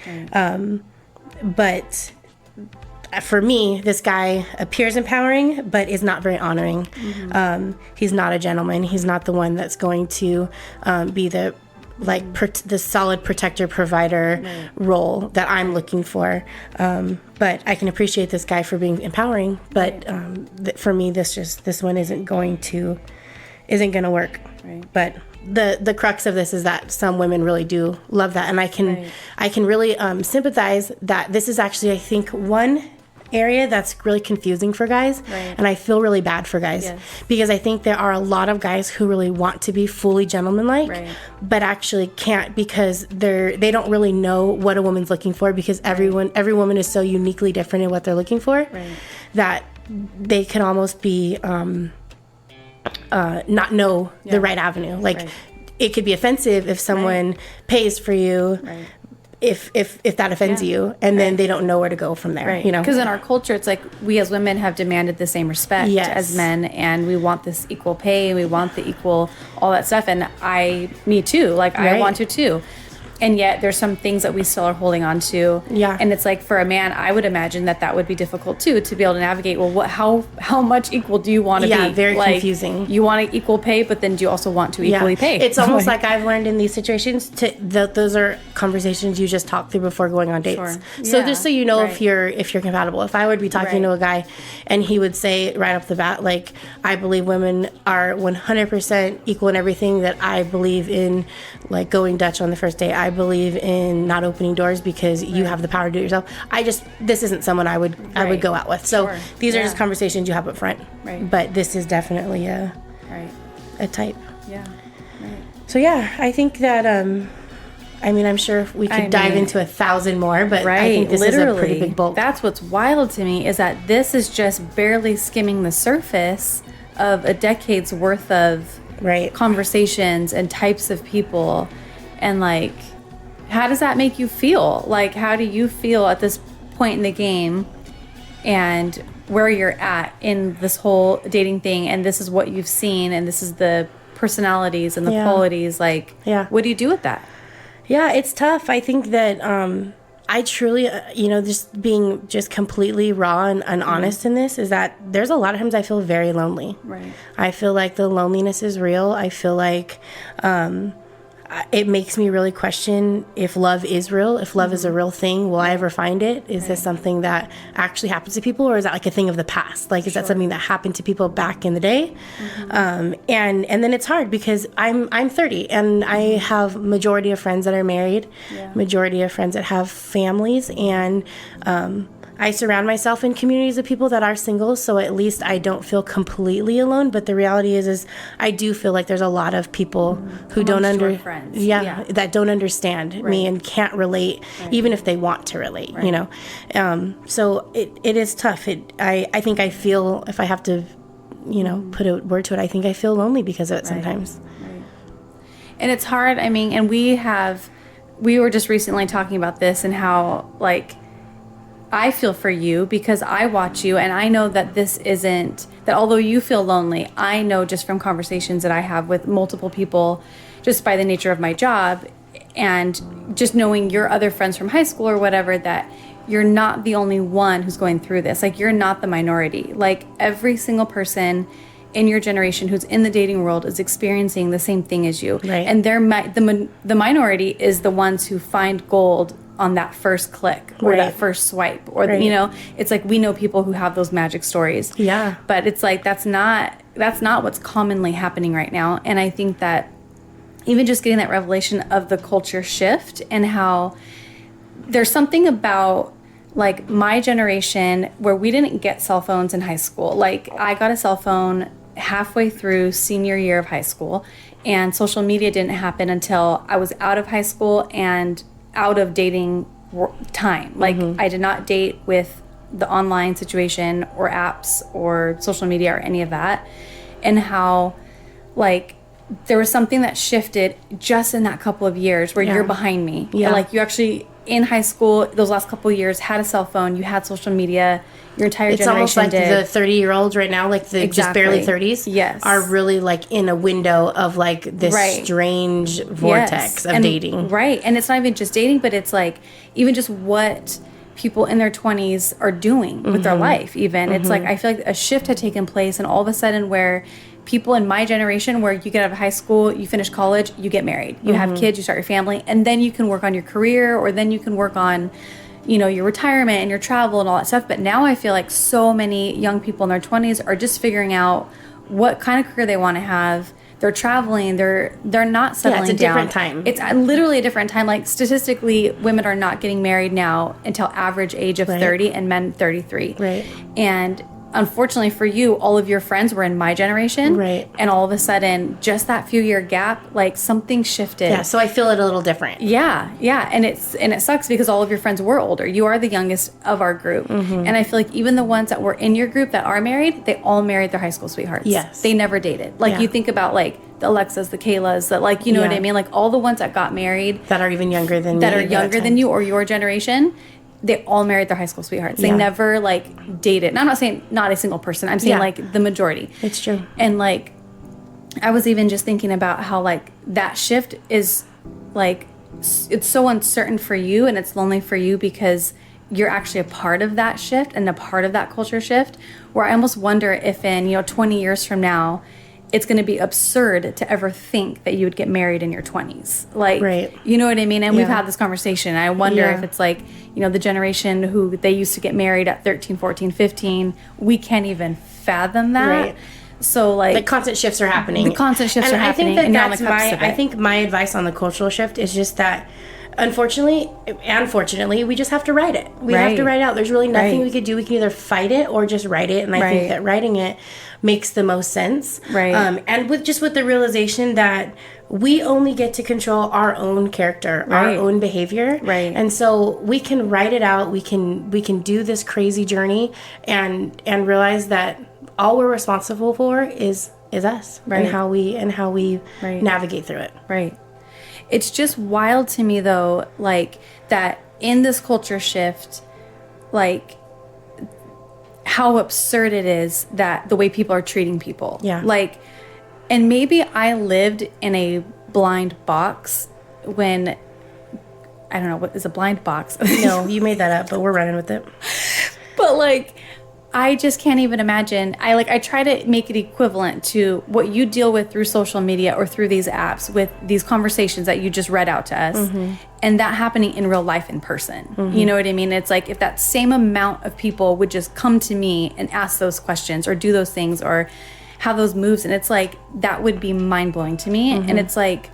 But for me, this guy appears empowering, but is not very honoring. He's not a gentleman. He's not the one that's going to be the the solid protector provider role that I'm looking for. But I can appreciate this guy for being empowering. But for me, this one isn't going to work. But the crux of this is that some women really do love that, and I can really sympathize that this is actually, I think, one area that's really confusing for guys. Right. And I feel really bad for guys Yes. because I think there are a lot of guys who really want to be fully gentlemanlike, Right. but actually can't because they don't really know what a woman's looking for because every woman is so uniquely different in what they're looking for that they can almost be not know the right avenue. Like it could be offensive if someone pays for you. Right. If that offends you, and then they don't know where to go from there, you know? Because in our culture, it's like we as women have demanded the same respect Yes. as men, and we want this equal pay, and we want the equal all that stuff. And me too. Like I want to too. And yet there's some things that we still are holding on to. Yeah. And it's like for a man, I would imagine that would be difficult too, to be able to navigate. Well, how much equal do you want to be? Yeah, very like, confusing. You want equal pay, but then do you also want to equally pay? It's almost like I've learned in these situations those are conversations you just talk through before going on dates. Sure. So Yeah, just so you know right. if you're compatible. If I would be talking to a guy and he would say right off the bat, like, I believe women are 100% equal in everything, that I believe in like going Dutch on the first date. I believe in not opening doors because you have the power to do it yourself. This isn't someone I would go out with. So these are just conversations you have up front. Right. But this is definitely a type. Yeah. Right. So yeah, I think that I mean, I'm sure we could dive into 1,000 more, but I think this is a pretty big bulk. That's what's wild to me is that this is just barely skimming the surface of a decade's worth of conversations and types of people. And like, how does that make you feel? Like, how do you feel at this point in the game and where you're at in this whole dating thing? And this is what you've seen, and this is the personalities and the qualities. Like, what do you do with that? Yeah, it's tough. I think that I truly, just being just completely raw and honest in this, is that there's a lot of times I feel very lonely. Right. I feel like the loneliness is real. I feel like it makes me really question if love is real, if love is a real thing. Will I ever find it? Is this something that actually happens to people, or is that like a thing of the past? Like, is that something that happened to people back in the day? And then it's hard because I'm 30 and I have majority of friends that are married, majority of friends that have families, and I surround myself in communities of people that are single, so at least I don't feel completely alone. But the reality is I do feel like there's a lot of people who don't that don't understand me and can't relate, even if they want to relate. You know, so it is tough. I think I feel, if I have to, put a word to it, I think I feel lonely because of it sometimes. Right. And it's hard. I mean, and we were just recently talking about this and how like, I feel for you because I watch you and I know that that although you feel lonely, I know just from conversations that I have with multiple people, just by the nature of my job and just knowing your other friends from high school or whatever, that you're not the only one who's going through this. Like, you're not the minority. Like, every single person in your generation who's in the dating world is experiencing the same thing as you. Right. And the minority is the ones who find gold on that first click or that first swipe, or it's like, we know people who have those magic stories. Yeah. But it's like, that's not what's commonly happening right now. And I think that even just getting that revelation of the culture shift and how there's something about like my generation where we didn't get cell phones in high school. Like, I got a cell phone halfway through senior year of high school, and social media didn't happen until I was out of high school and out of dating time. Like, I did not date with the online situation or apps or social media or any of that. And how like there was something that shifted just in that couple of years where you're behind me. And like, you actually in high school, those last couple of years, had a cell phone, you had social media, your entire generation almost like did. the 30-year-olds right now, like the just barely 30s, are really like in a window of like this strange vortex of dating. Right. And it's not even just dating, but it's like even just what people in their 20s are doing with their life even. It's like, I feel like a shift had taken place, and all of a sudden where people in my generation, where you get out of high school, you finish college, you get married, you have kids, you start your family, and then you can work on your career, or then you can work on your retirement and your travel and all that stuff. But now I feel like so many young people in their 20s are just figuring out what kind of career they want to have. they're traveling, they're not settling down. it's a different time. It's literally a different time. Like statistically, women are not getting married now until average age of 30 and men 33. Right. And unfortunately for you, all of your friends were in my generation. Right. And all of a sudden, just that few year gap, like something shifted. Yeah, so I feel it a little different. Yeah. And it sucks because all of your friends were older. You are the youngest of our group. And I feel like even the ones that were in your group that are married, they all married their high school sweethearts. Yes. They never dated. Like you think about like the Alexas, the Kaylas, that like, you know what I mean? Like all the ones that got married. That are even younger than That are younger than you or your generation. They all married their high school sweethearts. They never like dated. And I'm not saying not a single person. I'm saying like the majority. It's true. And like, I was even just thinking about how like that shift is like, it's so uncertain for you and it's lonely for you because you're actually a part of that shift and a part of that culture shift, where I almost wonder if in, 20 years from now, it's going to be absurd to ever think that you would get married in your 20s. Like, you know what I mean? And we've had this conversation. I wonder if it's like, the generation who they used to get married at 13, 14, 15, we can't even fathom that. Right. So like the constant shifts are happening. The constant shifts are happening. I think and that's you're on the cusp of it. I think my advice on the cultural shift is just that unfortunately and fortunately, we just have to write it. We have to write out. There's really nothing we could do. We can either fight it or just write it. And I think that writing it makes the most sense. Right. And with the realization that we only get to control our own character, our own behavior. Right. And so we can write it out. We can do this crazy journey and realize that all we're responsible for is us and how we navigate through it. Right. It's just wild to me though, like that in this culture shift, like how absurd it is that the way people are treating people. Yeah. Like, and maybe I lived in a blind box when, I don't know, what is a blind box? No, you made that up, but we're running with it. But like, I just can't even imagine. I try to make it equivalent to what you deal with through social media or through these apps with these conversations that you just read out to us, and that happening in real life in person. You know what I mean? It's like if that same amount of people would just come to me and ask those questions or do those things or have those moves, and it's like that would be mind-blowing to me. And it's like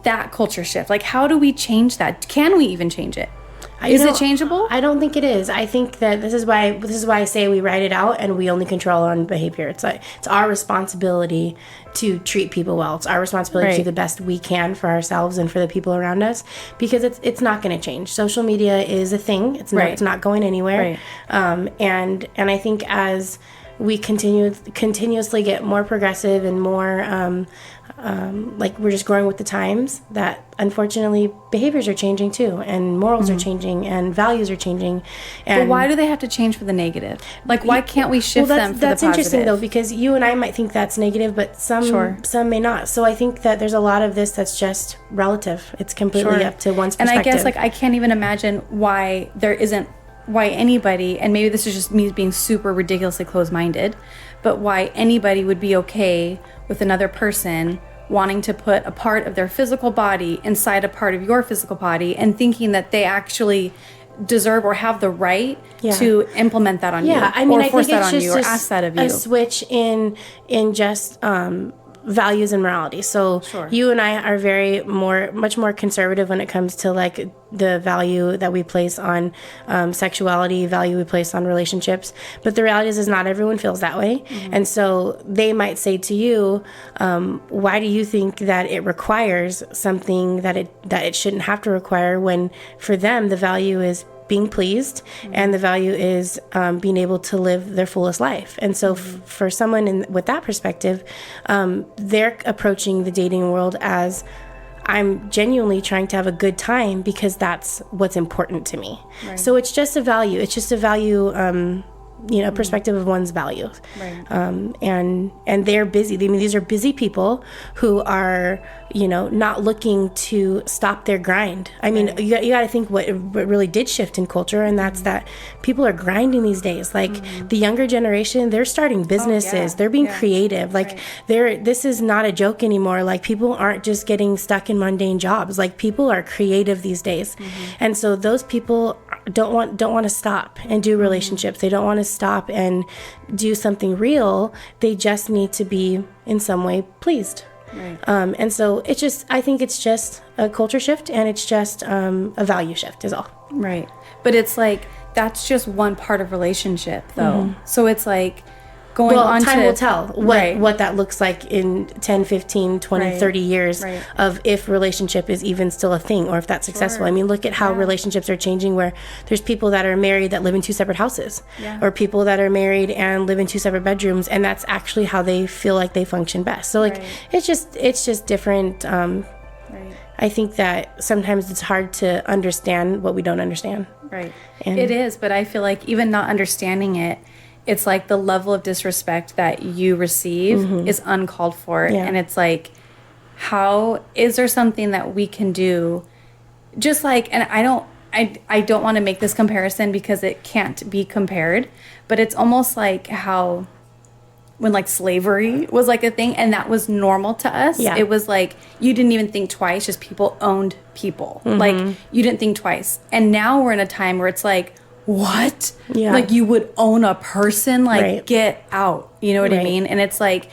that culture shift. Like, how do we change that? Can we even change it? Is it changeable? I don't think it is. I think that this is why I say we write it out and we only control our own behavior. It's our responsibility to treat people well. It's our responsibility to do the best we can for ourselves and for the people around us, because it's not going to change. Social media is a thing. It's not going anywhere. And I think as we continuously get more progressive and more like we're just growing with the times, that unfortunately behaviors are changing too, and morals are changing, and values are changing. And but why do they have to change for the negative? Like, why can't we shift them for the positive? That's interesting though, because you and I might think that's negative, but some may not. So I think that there's a lot of this that's just relative. It's completely up to one's perspective. And I guess like I can't even imagine why anybody, and maybe this is just me being super ridiculously closed-minded, but why anybody would be okay with another person wanting to put a part of their physical body inside a part of your physical body and thinking that they actually deserve or have the right to implement that on you, I mean, or force that on it's you, or ask that of you. A switch in just values and morality. So you and I are much more conservative when it comes to like the value that we place on sexuality, value we place on relationships. But the reality is not everyone feels that way. And so they might say to you, why do you think that it requires something that it shouldn't have to require, when for them the value is being pleased and the value is being able to live their fullest life. And so for someone with that perspective, they're approaching the dating world as, I'm genuinely trying to have a good time because that's what's important to me. So it's just a value. It's just a value, perspective of one's values. And they're busy. I mean, these are busy people who are, not looking to stop their grind. I mean, you got to think what really did shift in culture, and that's that people are grinding these days. Like the younger generation, they're starting businesses. They're being creative. Like this is not a joke anymore. Like people aren't just getting stuck in mundane jobs. Like people are creative these days. And so those people don't want to stop and do relationships. They don't want to stop and do something real. They just need to be in some way pleased. Right. And so I think it's just a culture shift, and it's just a value shift is all. Right. But it's like, that's just one part of relationship though. So it's like going on time to... will tell what that looks like in 10, 15, 20, 30 years of if relationship is even still a thing or if that's successful. I mean, look at how relationships are changing, where there's people that are married that live in 2 separate houses or people that are married and live in 2 separate bedrooms, and that's actually how they feel like they function best. So like it's just different. I think that sometimes it's hard to understand what we don't understand. Right. It is, but I feel like even not understanding it, it's like the level of disrespect that you receive is uncalled for. Yeah. And it's like, how is there something that we can do? Just like, and I don't want to make this comparison because it can't be compared, but it's almost like how when like slavery was like a thing and that was normal to us. Yeah. It was like, you didn't even think twice, just people owned people. Like you didn't think twice. And now we're in a time where it's like, what? Yeah. Like you would own a person? Like get out. You know what I mean? And it's like,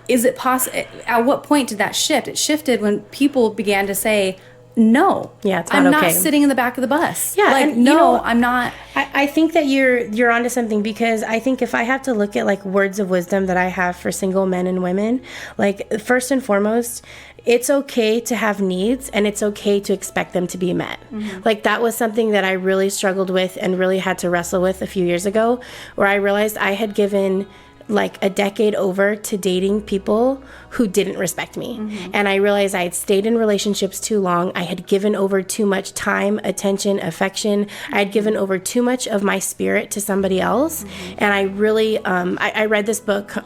is it possible? At what point did that shift? It shifted when people began to say, no, it's I'm not not sitting in the back of the bus. Yeah, like, and, no, I'm not. I think that you're onto something, because I think if I have to look at like words of wisdom that I have for single men and women, like first and foremost, it's okay to have needs and it's okay to expect them to be met. Like that was something that I really struggled with and really had to wrestle with a few years ago, where I realized I had given like a decade over to dating people who didn't respect me. And I realized I had stayed in relationships too long. I had given over too much time, attention, affection. I had given over too much of my spirit to somebody else. And I really, I read this book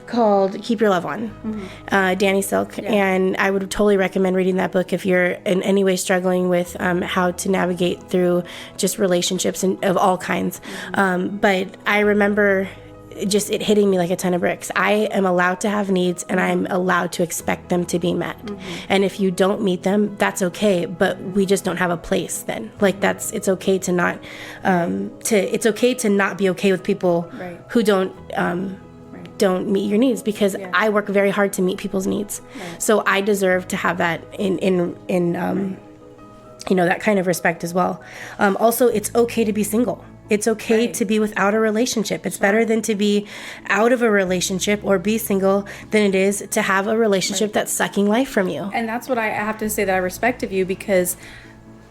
called Keep Your Love On, Danny Silk. And I would totally recommend reading that book if you're in any way struggling with how to navigate through just relationships of all kinds. But I remember just it hitting me like a ton of bricks. I am allowed to have needs and I'm allowed to expect them to be met. And if you don't meet them, that's okay, but we just don't have a place then. Like it's okay to not it's okay to not be okay with people who don't meet your needs, because I work very hard to meet people's needs. So I deserve to have that in that kind of respect as well. Also, it's okay to be single. It's okay to be without a relationship. It's better than to be out of a relationship or be single than it is to have a relationship that's sucking life from you. And that's what I have to say that I respect of you, because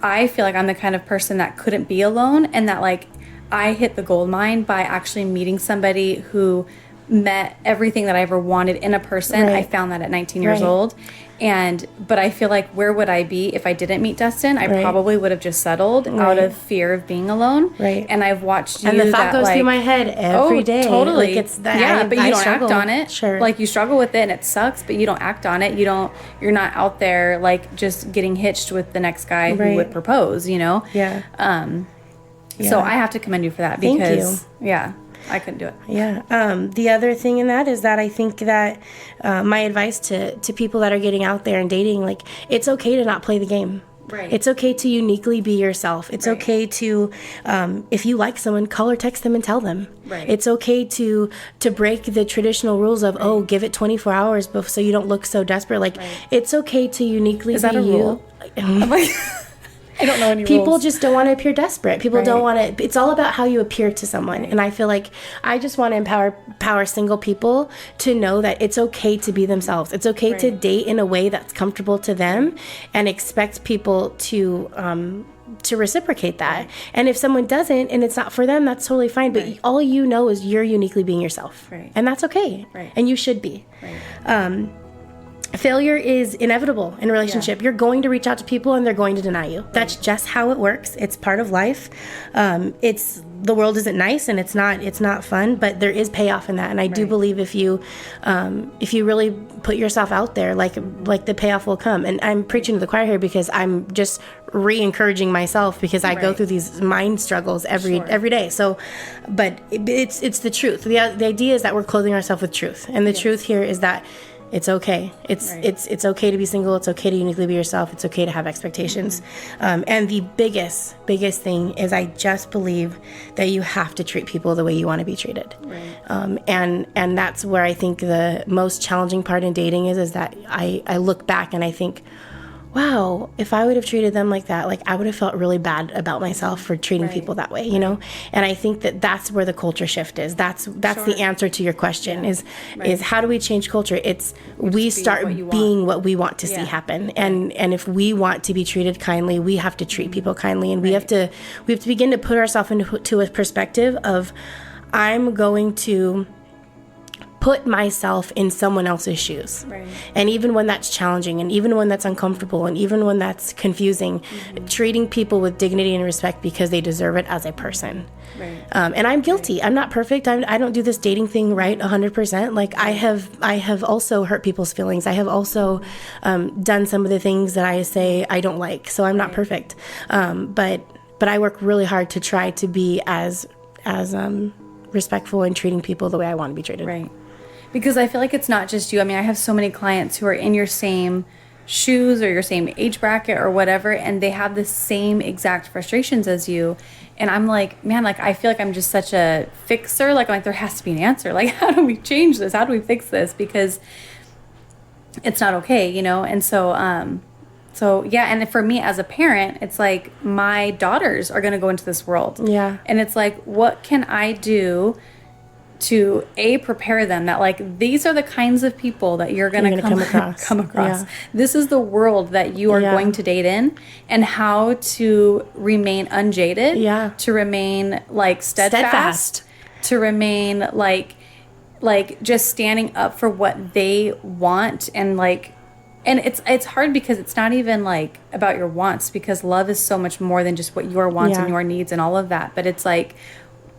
I feel like I'm the kind of person that couldn't be alone, and that like I hit the gold mine by actually meeting somebody who met everything that I ever wanted in a person. I found that at 19 years old. But I feel like, where would I be if I didn't meet Dustin? I probably would have just settled out of fear of being alone. And I've watched you. And the thought goes through my head every day. Totally. Like it's that. But you don't struggle. act on it. Sure. Like you struggle with it and it sucks, but you don't act on it. You're not out there like just getting hitched with the next guy who would propose, you know? So I have to commend you for that, because I couldn't do it. The other thing in that is that I think that my advice to people that are getting out there and dating, like, it's okay to not play the game. It's okay to uniquely be yourself. It's okay to, if you like someone, call or text them and tell them. It's okay to break the traditional rules of, give it 24 hours so you don't look so desperate. Like, it's okay to uniquely be you. I'm like... I don't know any People rules. just don't want to appear desperate. People don't want to. It's all about how you appear to someone. And I feel like I just want to empower single people to know that it's okay to be themselves. It's okay to date in a way that's comfortable to them, and expect people to reciprocate that. And if someone doesn't and it's not for them, that's totally fine. But all you know is you're uniquely being yourself, and that's okay. And you should be. Failure is inevitable in a relationship. You're going to reach out to people and they're going to deny you. That's just how it works. It's part of life. The world isn't nice and it's not fun, but there is payoff in that. And I do believe if you really put yourself out there, like the payoff will come. And I'm preaching to the choir here because I'm just re-encouraging myself, because I go through these mind struggles every day. So, but it's the truth. The idea is that we're clothing ourselves with truth. And the truth here is that It's okay. It's okay to be single. It's okay to uniquely be yourself. It's okay to have expectations. And the biggest thing is I just believe that you have to treat people the way you want to be treated. Right. And that's where I think the most challenging part in dating is that I look back and I think, wow, if I would have treated them like that, like I would have felt really bad about myself for treating people that way, you know? And I think that that's where the culture shift is. That's the answer to your question is how do we change culture? It's we start being what we want to see happen. And if we want to be treated kindly, we have to treat people kindly, and we have to begin to put ourselves into a perspective of I'm going to put myself in someone else's shoes. Right. And even when that's challenging, and even when that's uncomfortable, and even when that's confusing, treating people with dignity and respect because they deserve it as a person. Right. And I'm guilty. I'm not perfect. I don't do this dating thing right 100%. Like I have also hurt people's feelings. I have also done some of the things that I say I don't like. So I'm not perfect. But I work really hard to try to be as respectful in treating people the way I want to be treated. Right. Because I feel like it's not just you. I mean, I have so many clients who are in your same shoes or your same age bracket or whatever, and they have the same exact frustrations as you. And I'm like, man, like, I feel like I'm just such a fixer. Like, there has to be an answer. Like, how do we change this? How do we fix this? Because it's not okay, you know? And so yeah, and for me as a parent, it's like my daughters are going to go into this world. Yeah. And it's like, what can I do to prepare them that like these are the kinds of people that you're going to come across. Yeah. This is the world that you are going to date in, and how to remain unjaded, to remain like steadfast, to remain like just standing up for what they want. And like, and it's hard because it's not even like about your wants, because love is so much more than just what your wants and your needs and all of that. But it's like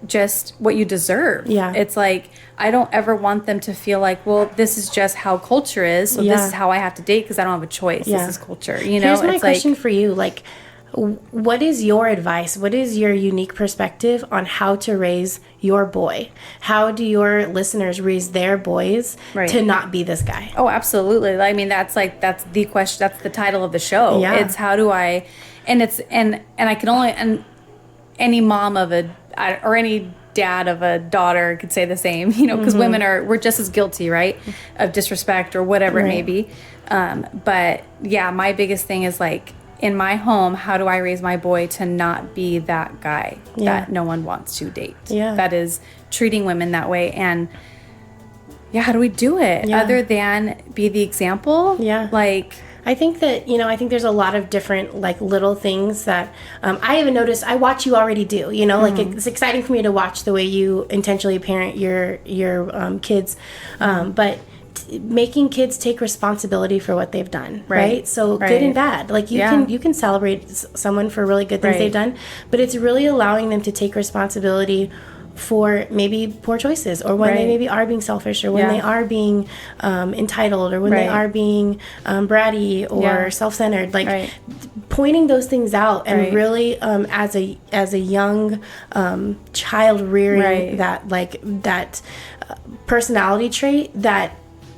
just what you deserve. Yeah. It's like, I don't ever want them to feel like, well, this is just how culture is. So this is how I have to date because I don't have a choice. This is culture. You know, here's my question for you. Like, what is your advice? What is your unique perspective on how to raise your boy? How do your listeners raise their boys to not be this guy? Oh, absolutely. I mean, that's the question. That's the title of the show. Yeah. It's how do I, and it's, and I can only, and any mom of or any dad of a daughter could say the same, you know, because we're just as guilty, right, of disrespect or whatever it may be. But yeah, my biggest thing is like, in my home, how do I raise my boy to not be that guy that no one wants to date? Yeah. That is treating women that way. And how do we do it other than be the example? Yeah. Like, I think that, you know, I think there's a lot of different like little things that I even noticed I watch you already do, you know, like it's exciting for me to watch the way you intentionally parent your kids. But making kids take responsibility for what they've done, right? So good and bad. Like you can celebrate someone for really good things they've done, but it's really allowing them to take responsibility for maybe poor choices, or when they maybe are being selfish, or when they are being entitled, or when they are being bratty or self-centered, like pointing those things out and really as a young child rearing that personality trait that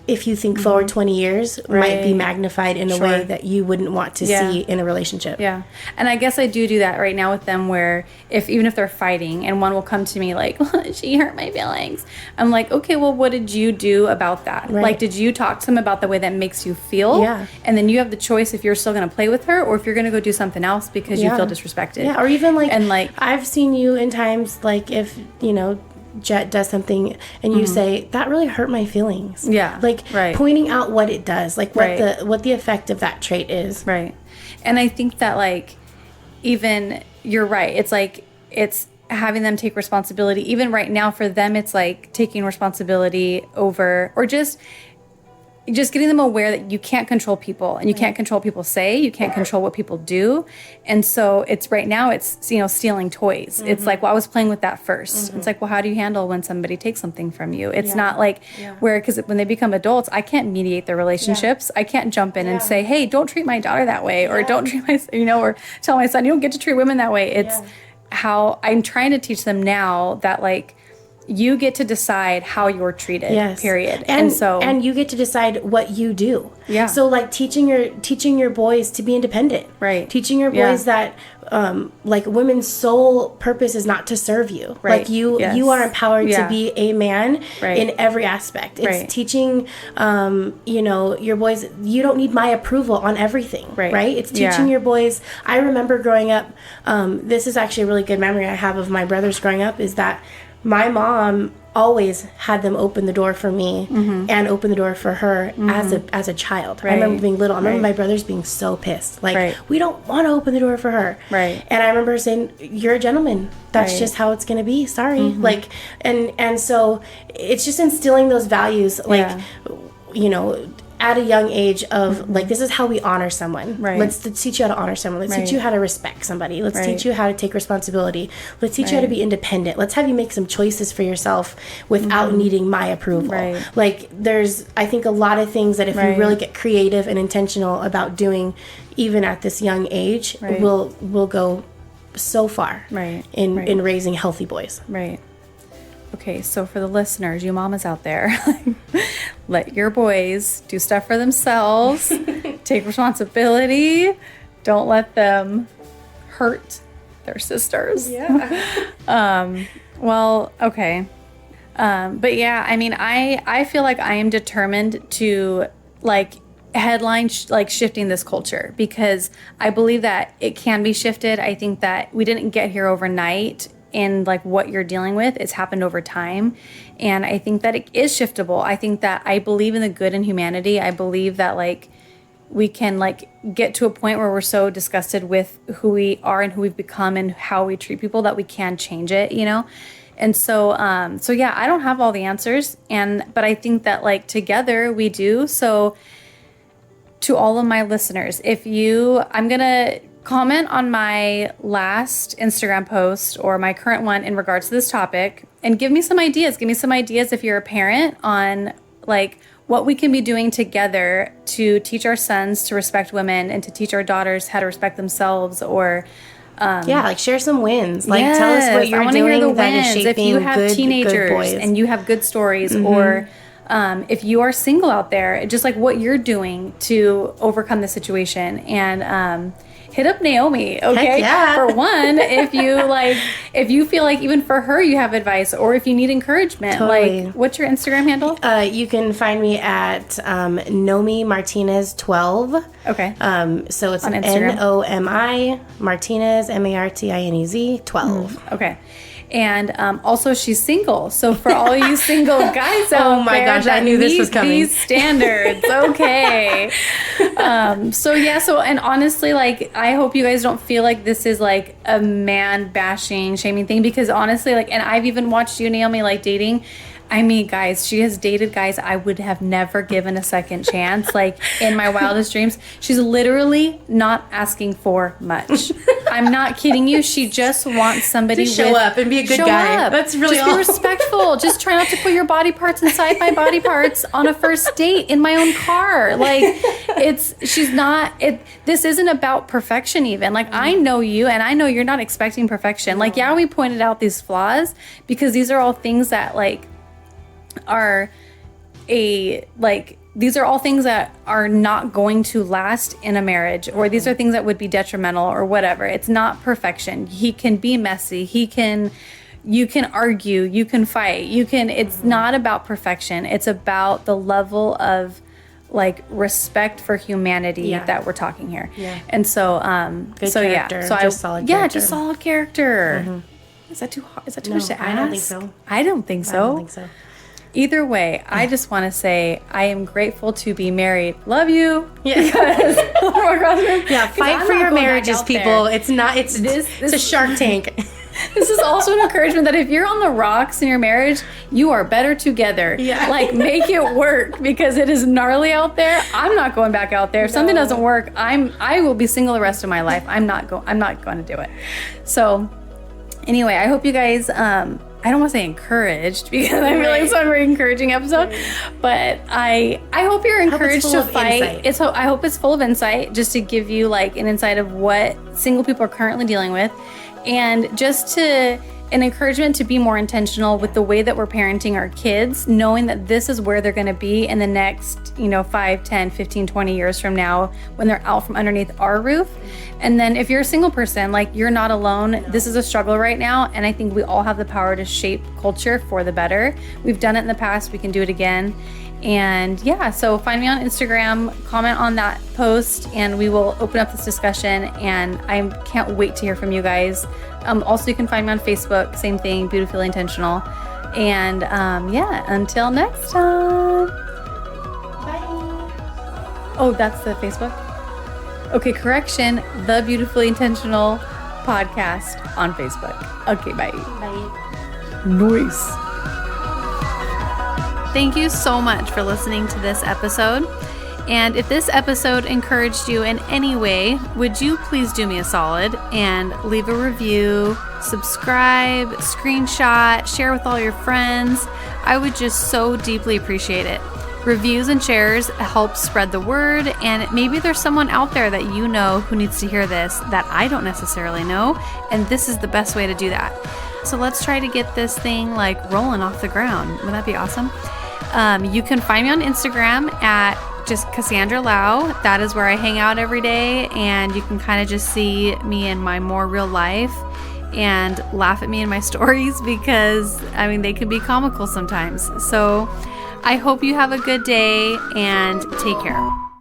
if you think forward 20 years might be magnified in a way that you wouldn't want to see in a relationship. Yeah. And I guess I do that right now with them, where even if they're fighting and one will come to me like, she hurt my feelings. I'm like, okay, well, what did you do about that? Right. Like, did you talk to them about the way that makes you feel? Yeah. And then you have the choice if you're still going to play with her or if you're going to go do something else because you feel disrespected. Yeah. Or even like, and like, I've seen you in times like if, you know, Jet does something and you say that really hurt my feelings, like pointing out what it does, like what the effect of that trait is, and I think that like, even you're right, it's like it's having them take responsibility. Even right now for them, it's like taking responsibility over, or just getting them aware that you can't control people, and you can't control what people say, you can't control what people do. And so it's right now it's, you know, stealing toys. It's like, well, I was playing with that first. It's like, well, how do you handle when somebody takes something from you? It's not like because when they become adults, I can't mediate their relationships. I can't jump in and say, hey, don't treat my daughter that way, or don't treat my, you know, or tell my son, you don't get to treat women that way. It's how I'm trying to teach them now that like, you get to decide how you're treated. Yes. Period. And you get to decide what you do. Yeah. So like teaching your boys to be independent. Right. Teaching your boys that like women's sole purpose is not to serve you. Right. Like you are empowered to be a man in every aspect. It's teaching your boys, you don't need my approval on everything. Right. It's teaching your boys. I remember growing up, this is actually a really good memory I have of my brothers growing up, is that my mom always had them open the door for me and open the door for her as a child. I remember being little. I remember my brothers being so pissed. Like, we don't want to open the door for her. Right. And I remember saying, you're a gentleman. That's just how it's going to be. Sorry. Like, and so it's just instilling those values, like, at a young age of like, this is how we honor someone. Right. Let's teach you how to honor someone. Let's teach you how to respect somebody. Let's teach you how to take responsibility. Let's teach you how to be independent. Let's have you make some choices for yourself without needing my approval. Right. Like there's, I think, a lot of things that if we really get creative and intentional about doing, even at this young age, we'll go so far in raising healthy boys. Right. Okay, so for the listeners, you mamas out there, let your boys do stuff for themselves. Take responsibility. Don't let them hurt their sisters. Yeah. Well, okay. But yeah, I mean, I feel like I am determined to like headline shifting this culture, because I believe that it can be shifted. I think that we didn't get here overnight. In like what you're dealing with, it's happened over time. And I think that it is shiftable. I think that I believe in the good in humanity. I believe that like we can like get to a point where we're so disgusted with who we are and who we've become and how we treat people that we can change it, And so yeah, I don't have all the answers, but I think that like together we do. So to all of my listeners, I'm gonna comment on my last Instagram post or my current one in regards to this topic and give me some ideas. Give me some ideas if you're a parent on like what we can be doing together to teach our sons to respect women and to teach our daughters how to respect themselves, or like share some wins. Like tell us what you're doing that is shaping if you have good teenagers boys. And you have good stories, or if you are single out there, just like what you're doing to overcome the situation. And hit up Naomi, okay? Heck yeah. For one, if you feel like even for her you have advice, or if you need encouragement, totally. Like what's your Instagram handle? You can find me at Naomi Martinez 12. Okay. So it's on Instagram. Nomi Martinez Martinez 12. Okay. And also she's single. So for all you single guys out oh my there gosh, I knew this was coming. These standards, okay. And honestly, like I hope you guys don't feel like this is like a man bashing, shaming thing, because honestly, like, and I've even watched you, Naomi, like dating. I mean, guys, she has dated guys I would have never given a second chance, like in my wildest dreams. She's literally not asking for much. I'm not kidding you. She just wants somebody to show up and be a good guy. That's really just all. Be respectful. Just try not to put your body parts inside my body parts on a first date in my own car. Like, this isn't about perfection even. Like, I know you and I know you're not expecting perfection. Like, yeah, we pointed out these flaws because these are all things that like, these are all things that are not going to last in a marriage, or these are things that would be detrimental or whatever. It's not perfection. He can be messy. You can argue, you can fight, it's not about perfection. It's about the level of like respect for humanity that we're talking here. Yeah. And so, good character. Yeah. So just solid character. Just solid character. Mm-hmm. Is that too hard? Is that too much to ask? I don't think so. I don't think so. Either way, I just want to say I am grateful to be married. Love you. Yeah. Fight for your marriages, people. There. It's not. It's a Shark Tank. This is also an encouragement that if you're on the rocks in your marriage, you are better together. Yeah. Like, make it work, because it is gnarly out there. I'm not going back out there. If something doesn't work, I will be single the rest of my life. I'm not going to do it. So, anyway, I hope you guys. I don't want to say encouraged, because I feel like it's not a very encouraging episode, but I hope you're encouraged to fight. I hope it's full of insight, just to give you like an insight of what single people are currently dealing with, and just to an encouragement to be more intentional with the way that we're parenting our kids, knowing that this is where they're going to be in the next, 5, 10, 15, 20 years from now when they're out from underneath our roof. And then if you're a single person, like, you're not alone. This is a struggle right now. And I think we all have the power to shape culture for the better. We've done it in the past. We can do it again. And yeah, so find me on Instagram, comment on that post, and we will open up this discussion. And I can't wait to hear from you guys. Also, you can find me on Facebook, same thing, Beautifully Intentional. And until next time. Bye. Oh, that's the Facebook? Okay, correction, the Beautifully Intentional podcast on Facebook. Okay, bye. Bye. Nice. Thank you so much for listening to this episode. And if this episode encouraged you in any way, would you please do me a solid and leave a review, subscribe, screenshot, share with all your friends? I would just so deeply appreciate it. Reviews and shares help spread the word, and maybe there's someone out there that you know who needs to hear this that I don't necessarily know, and this is the best way to do that. So let's try to get this thing rolling off the ground. Would that be awesome? You can find me on Instagram at just Cassandra Lau. That is where I hang out every day, and you can kind of just see me in my more real life and laugh at me in my stories because, they can be comical sometimes. So I hope you have a good day and take care.